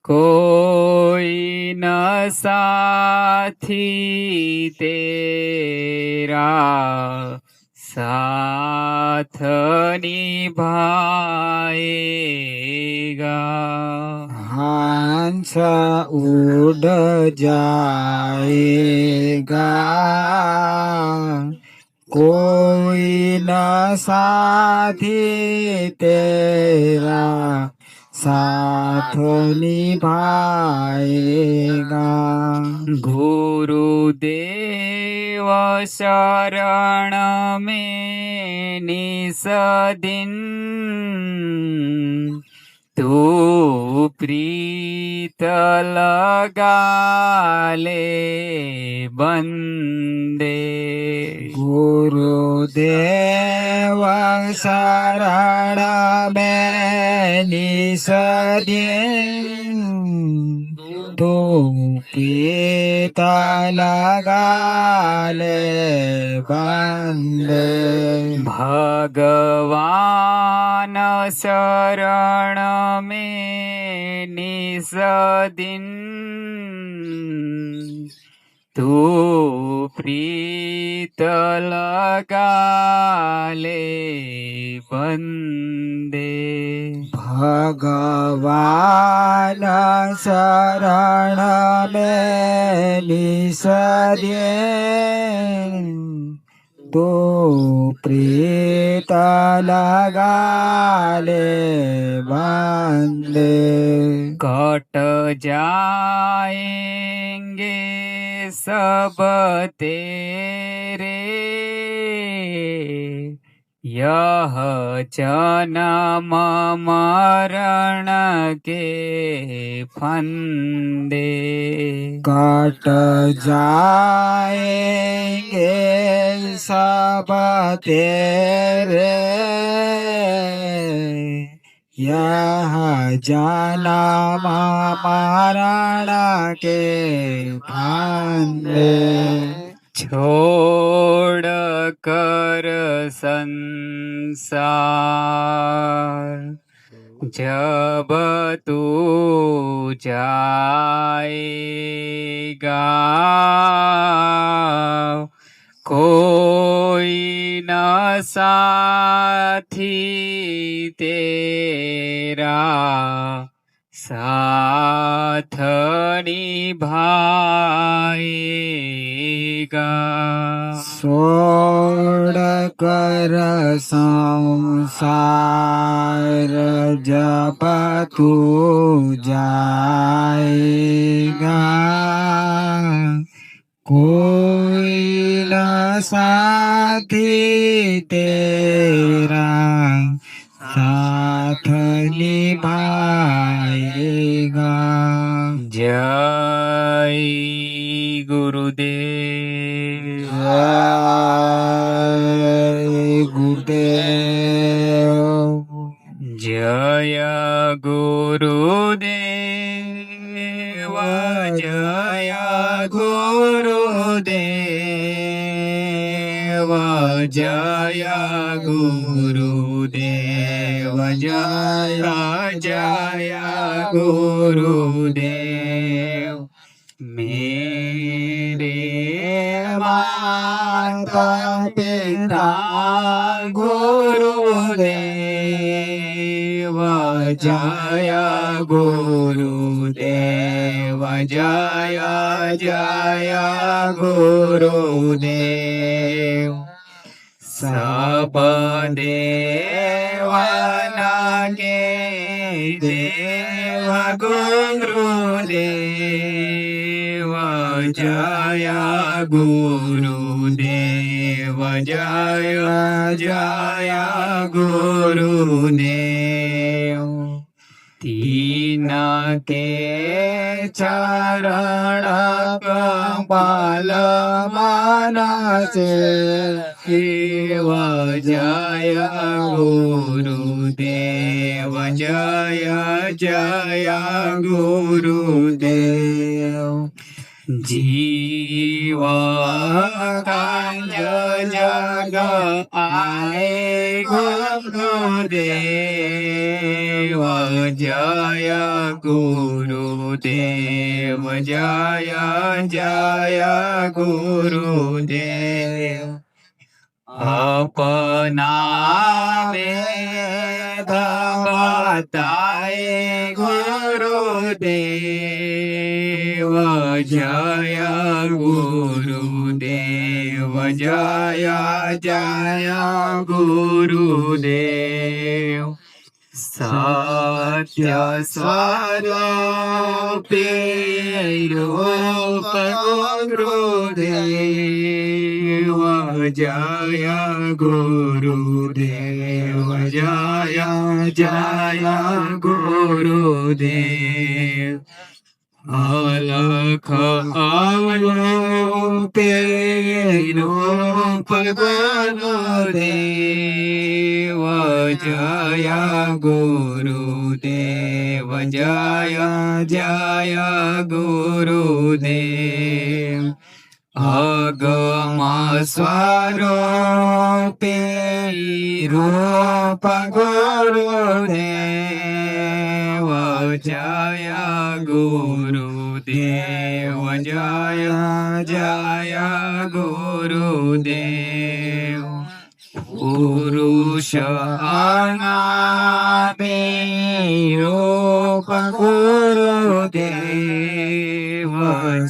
कोई न साथी तेरा साथ निभाएगा। हंस उड़ जाएगा कोई न साथी तेरा साथ निभाएगा। गुरुदेव शरण में निस दिन तू प्रीत लगा ले बंदे। गुरुदेव शरण में निस दिन तू प्रीत लगा ले बंदे। भगवान शरण में निस दिन तू प्रीत लगा ले बंदे। भगवान शरण में निस दिन तू प्रीत लगा ले बंदे। कट जाएंगे सब तेरे यह जन्म मरण के फंदे। कट जाएंगे सब तेरे यह जन्म मरण के फंदे। छोड़ कर संसार जब तू जाएगा कोई न साथी तेरा साथ निभाएगा। छोड़ कर संसार जब तू जाएगा कोई न साथी तेरा साथ निभाएगा। जय गुरुदेव। जय गुरुदेव। जय गुरुदेव। जय गुरुदेव। जय गुरुदेव। जय जय गुरुदेव। मेरे माता पिता गुरुदेव जय गुरुदेव। जय जय गुरुदेव। सब देवाना के देव गुरुदेव जय गुरुदेव। जय जय गुरुदेव। तीन के चरण कमल मानसे देव जय गुरुदेव। जय जय गुरुदेव। जीव कांज जग आए गुरुदेव जय गुरुदेव। जय जय गुरुदेव। अपना वेद बताए गुरुदेव जय गुरुदेव। जय जय गुरुदेव। સત્ય સ્વરૂપે રૂપ ગુરુદેવ જય ગુરુદેવ જય જય ગુરુદેવ અલખ અવલોપે રૂપ ગુરુદેવ જય ગુરુદેવ જય જય ગુરુદેવ અગમ સ્વરૂપે રૂપ ગુરુદેવ જય ગુરુદેવ જય જય ગુરુદેવ પુરુષ અનામે રૂપ ગુરુદેવ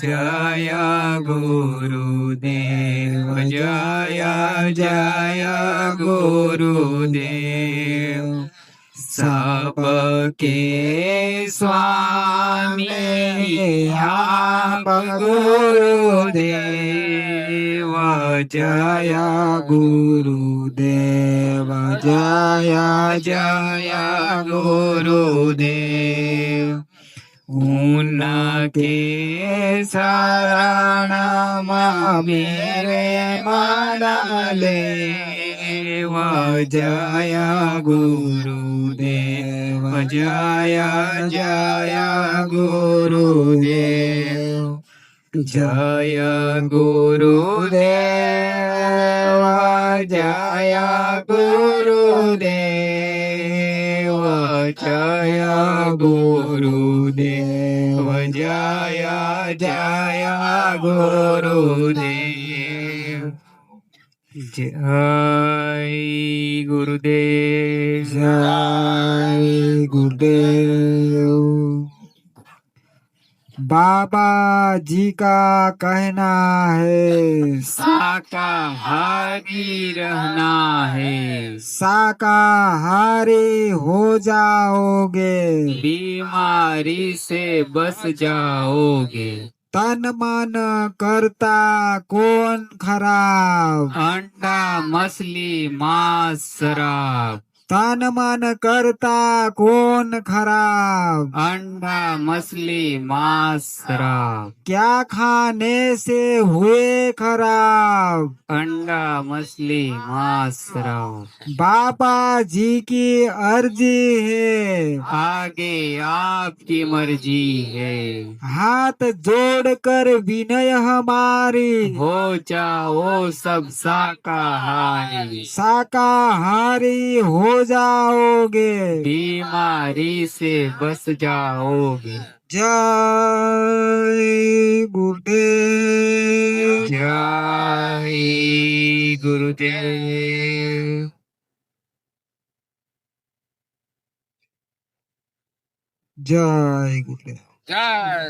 જય ગુરુદેવ જય જય ગુરુદેવ सबके स्वामी आप गुरुदेव जय गुरुदेव जय जय गुरुदेव उनके शरण मेरे मनले जय गुरुदेव जय जय गुरुदेव जय गुरुदेव जय गुरुदेव जय गुरुदेव जय जय गुरुदेव जय गुरुदेव जय गुरुदेव। बाबा जी का कहना है शाकाहारी रहना है, शाकाहारी हो जाओगे, बीमारी से बच जाओगे, तन मन करता कौन खराब, अंडा मछली मांस शराब, तन मन करता कौन खराब, अंडा मछली मांस शराब, क्या खाने से हुए खराब। अंडा मछली मांस शराब, बाबा जी की अर्जी है, आगे आपकी मर्जी है, हाथ जोड़कर विनय हमारी, हो जाओ सब शाकाहारी, शाकाहारी हो जाओगे, बीमारी से बच जाओगे। जय गुरुदेव। जय गुरुदेव। जय गुरुदेव। जय